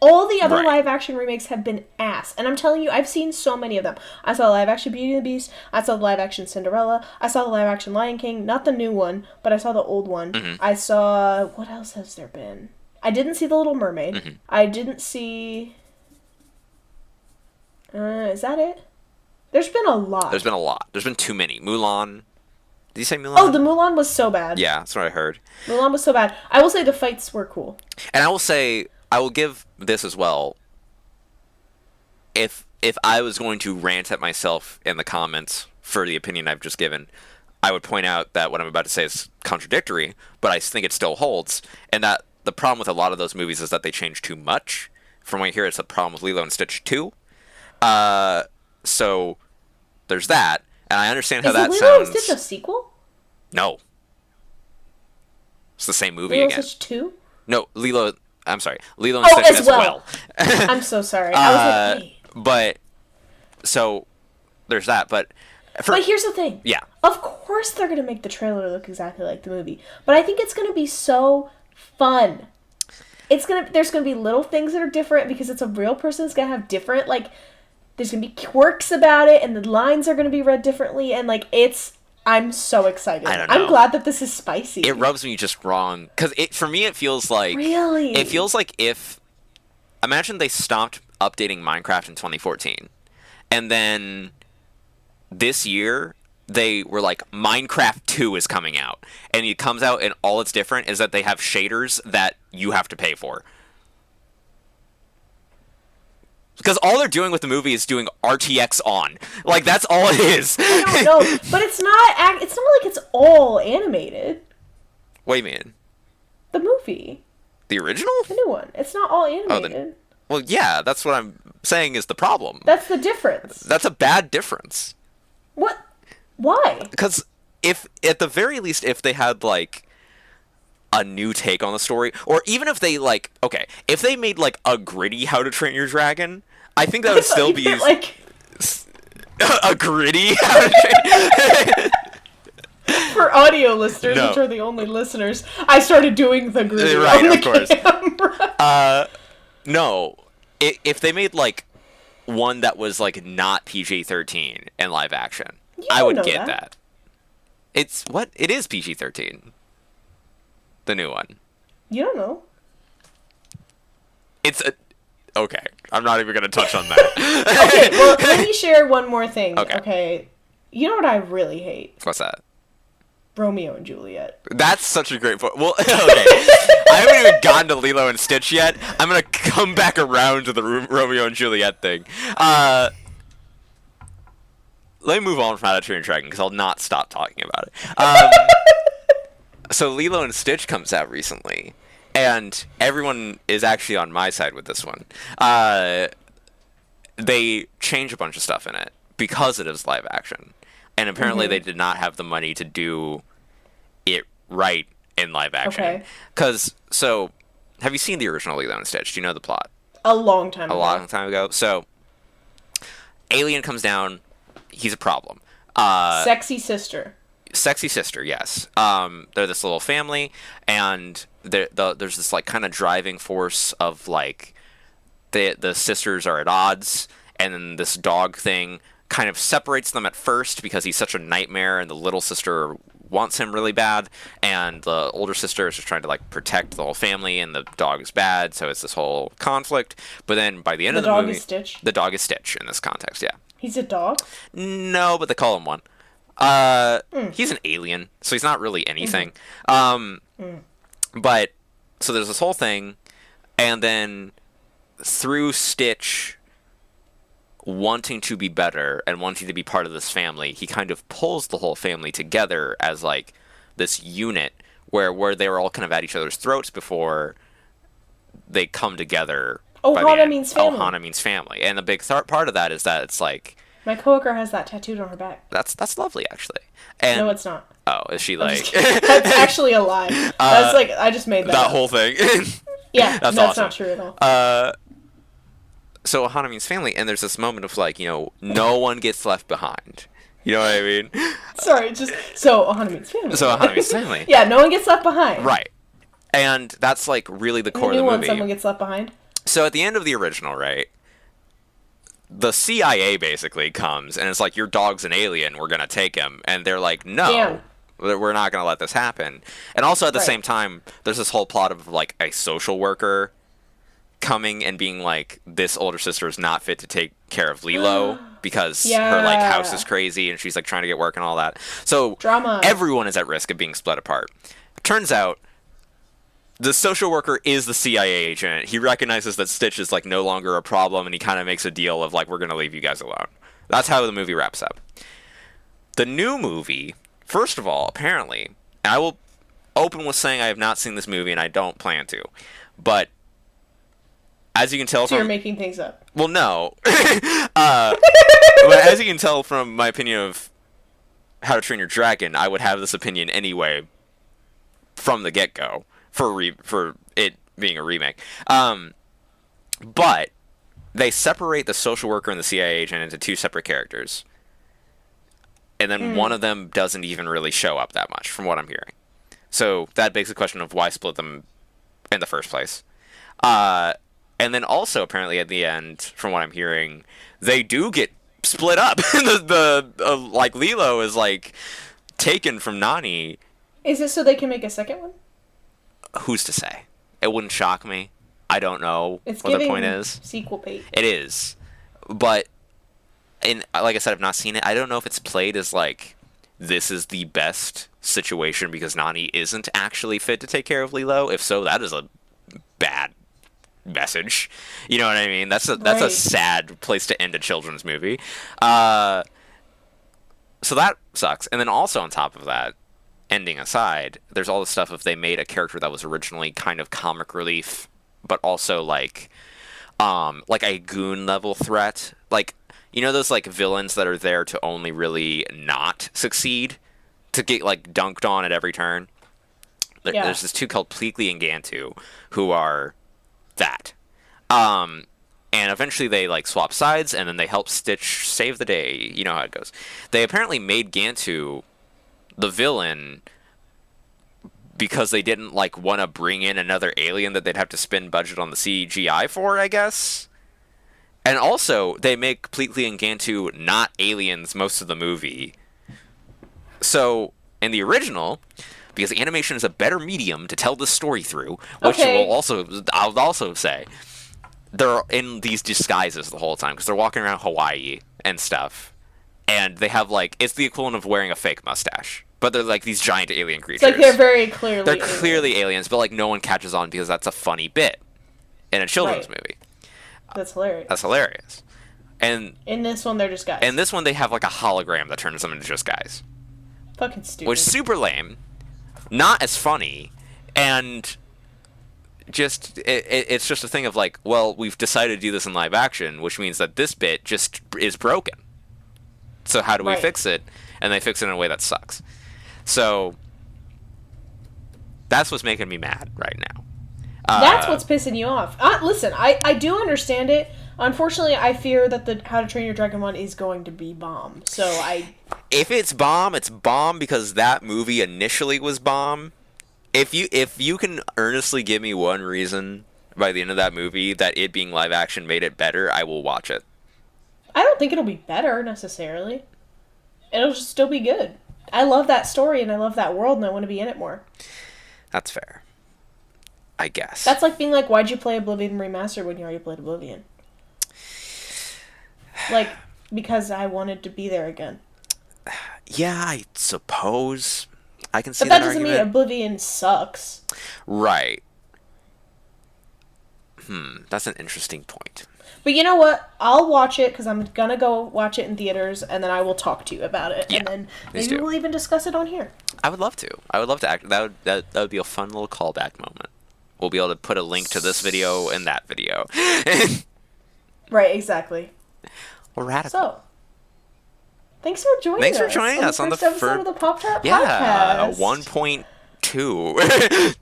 All the other live-action remakes have been ass. And I'm telling you, I've seen so many of them. I saw the live-action Beauty and the Beast. I saw the live-action Cinderella. I saw the live-action Lion King. Not the new one, but I saw the old one. Mm-hmm. I saw... What else has there been? I didn't see The Little Mermaid. Mm-hmm. I didn't see... is that it? There's been a lot. There's been a lot. There's been too many. Mulan. Did you say Mulan? Oh, the Mulan was so bad. Yeah, that's what I heard. Mulan was so bad. I will say the fights were cool. And I will say... I will give this as well. If I was going to rant at myself in the comments for the opinion I've just given, I would point out that what I'm about to say is contradictory, but I think it still holds. And that the problem with a lot of those movies is that they change too much. From what I hear, it's a problem with Lilo and Stitch 2. So there's that. And I understand how that sounds. Is Lilo and Stitch a sequel? No. It's the same movie Lilo again. and Stitch 2? No, I'm sorry. Lilo and Stitch as well. I'm so sorry. I was like, wait. But, so, there's that. But here's the thing. Yeah. Of course they're going to make the trailer look exactly like the movie. But I think it's going to be so fun. There's going to be little things that are different because it's a real person that's going to have different, like, there's going to be quirks about it and the lines are going to be read differently and, like, I'm so excited. I don't know. I'm glad that this is spicy. It rubs me just wrong. Because for me, it feels like... Really? It feels like if... Imagine they stopped updating Minecraft in 2014. And then this year, they were like, Minecraft 2 is coming out. And it comes out and all it's different is that they have shaders that you have to pay for. Because all they're doing with the movie is doing RTX on. Like, that's all it is. I don't know. But it's not like it's all animated. What do you mean? The movie. The original? The new one. It's not all animated. Well, yeah, that's what I'm saying is the problem. That's the difference. That's a bad difference. What? Why? Because if, at the very least, if they had, like, a new take on the story, or even if they, like, okay, if they made, like, a gritty How to Train Your Dragon, I think that would still be... like... a gritty How to Train... For audio listeners, No. which are the only listeners, I started doing the Groot Right, on of course. the camera. No. If they made, like, one that was, like, not PG-13 in live action, I don't would know get that. that. It's, what? It is PG-13. The new one. You don't know. It's a... Okay. I'm not even going to touch on that. Okay, well, let me share one more thing. Okay. Okay. You know what I really hate? What's that? Romeo and Juliet. That's such a great point. Well, okay. I haven't even gotten to Lilo and Stitch yet. I'm going to come back around to the Romeo and Juliet thing. Let me move on from How to Train Your Dragon, because I'll not stop talking about it. So Lilo and Stitch comes out recently, and everyone is actually on my side with this one. They change a bunch of stuff in it because it is live action. And apparently they did not have the money to do it right in live action. Okay. Because, so, have you seen the original Lilo and Stitch? Do you know the plot? A long time ago. A long time ago. So, alien comes down. He's a problem. Sexy sister. Sexy sister, yes. They're this little family, and there's this, like, kind of driving force of, like, the sisters are at odds, and then this dog thing kind of separates them at first because he's such a nightmare, and the little sister wants him really bad, and the older sister is just trying to, like, protect the whole family, and the dog is bad, so it's this whole conflict. But then by the end of the movie... The dog is Stitch? The dog is Stitch in this context, yeah. He's a dog? No, but they call him one. He's an alien, so he's not really anything. But, so there's this whole thing, and then through Stitch wanting to be better and wanting to be part of this family, he kind of pulls the whole family together as, like, this unit where they were all kind of at each other's throats before they come together. Ohana means family. Ohana means family. And the big part of that is that it's like... My coworker has that tattooed on her back. That's lovely, actually. And, no, it's not. Oh, is she like... That's actually a lie. That's like, I just made that That up. whole thing. Yeah, that's awesome. awesome. Not true at all. So Ohana means family, and there's this moment of, like, you know, no one gets left behind. You know what I mean? Sorry, just... So, Ohana means family. So Ohana means family. Yeah, no one gets left behind. Right. And that's, like, really the core of the new one, movie. someone gets left behind? So at the end of the original, right, the CIA basically comes, and it's like, your dog's an alien, we're gonna take him. And they're like, no. Damn. We're not gonna let this happen. And also at the Right. same time, there's this whole plot of, like, a social worker coming and being like, this older sister is not fit to take care of Lilo because her, like, house is crazy and she's, like, trying to get work and all that. So Drama. everyone is at risk of being split apart. Turns out the social worker is the CIA agent. He recognizes that Stitch is, like, no longer a problem, and he kind of makes a deal of, like, we're going to leave you guys alone. That's how the movie wraps up. The new movie, first of all, apparently, and I will open with saying I have not seen this movie and I don't plan to, but as you can tell So from... you're making things up. Well, no. But as you can tell from my opinion of How to Train Your Dragon, I would have this opinion anyway from the get-go for it being a remake. But they separate the social worker and the CIA agent into two separate characters. And then one of them doesn't even really show up that much, from what I'm hearing. So that begs the question of why split them in the first place. And then also, apparently, at the end, from what I'm hearing, they do get split up. Like, Lilo is, like, taken from Nani. Is it so they can make a second one? Who's to say? It wouldn't shock me. I don't know It's what the giving point is. sequel bait. It is. But, and like I said, I've not seen it. I don't know if it's played as, like, this is the best situation because Nani isn't actually fit to take care of Lilo. If so, that is a bad message. You know what I mean? That's a Right. sad place to end a children's movie. So that sucks. And then also on top of that, ending aside, there's all the stuff if they made a character that was originally kind of comic relief, but also like a goon level threat. Like, you know those, like, villains that are there to only really not succeed? To get, like, dunked on at every turn? Yeah. There's this two called Pleakley and Gantu, who are that. And eventually they, like, swap sides, and then they help Stitch save the day. You know how it goes. They apparently made Gantu the villain, because they didn't like want to bring in another alien that they'd have to spend budget on the CGI for, I guess. And also, they make Pleatley and Gantu not aliens most of the movie. So, in the original, because animation is a better medium to tell the story through, which I'll also say, they're in these disguises the whole time because they're walking around Hawaii and stuff, and they have like it's the equivalent of wearing a fake mustache, but they're like these giant alien creatures. It's like they're very clearly clearly aliens, but like no one catches on because that's a funny bit in a children's movie. That's hilarious. That's hilarious. And in this one, they're just guys. In this one, they have like a hologram that turns them into just guys. Fucking stupid. Which is super lame, not as funny, and just it's just a thing of like, well, we've decided to do this in live action, which means that this bit just is broken. So how do we fix it? And they fix it in a way that sucks. So that's what's making me mad right now. That's what's pissing you off. Listen, I do understand it. Unfortunately, I fear that the How to Train Your Dragon one is going to be bomb. So if it's bomb because that movie initially was bomb. If you can earnestly give me one reason by the end of that movie that it being live action made it better, I will watch it. I don't think it'll be better necessarily. It'll just still be good. I love that story and I love that world and I want to be in it more. That's fair. I guess. That's like being like, why'd you play Oblivion Remastered when you already played Oblivion? Like, because I wanted to be there again. Yeah, I suppose I can see that that doesn't argument. mean Oblivion sucks. Right. That's an interesting point. But you know what? I'll watch it because I'm gonna go watch it in theaters, and then I will talk to you about it, and then maybe we'll even discuss it on here. I would love to. Act. That would be a fun little callback moment. We'll be able to put a link to this video and that video. Right. Exactly. Well, radical. So, thanks for joining us on the first episode of the Pop Tart Podcast. 1.2. 2.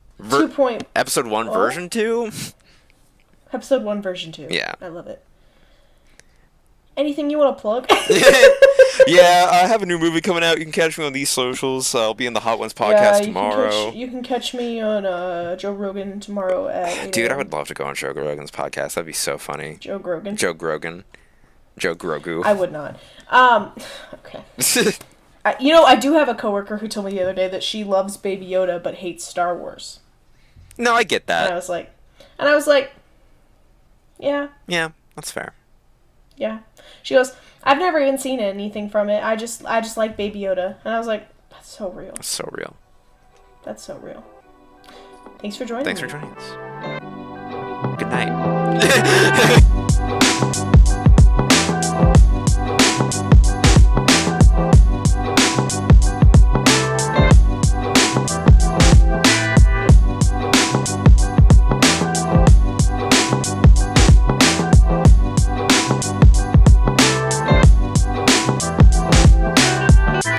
Episode 1, version 2? Episode 1, version 2. Yeah. I love it. Anything you want to plug? Yeah, I have a new movie coming out. You can catch me on these socials. I'll be in the Hot Ones podcast tomorrow. You can catch me on Joe Rogan tomorrow at 8 a.m. Dude, I would love to go on Joe Rogan's podcast. That'd be so funny. Joe Grogan. Joe Grogu. I would not. Okay. I do have a coworker who told me the other day that she loves Baby Yoda but hates Star Wars. No, I get that. And I was like, yeah. Yeah, that's fair. Yeah. She goes, I've never even seen anything from it. I just like Baby Yoda. And I was like, that's so real. That's so real. That's so real. Thanks for joining us. Good night.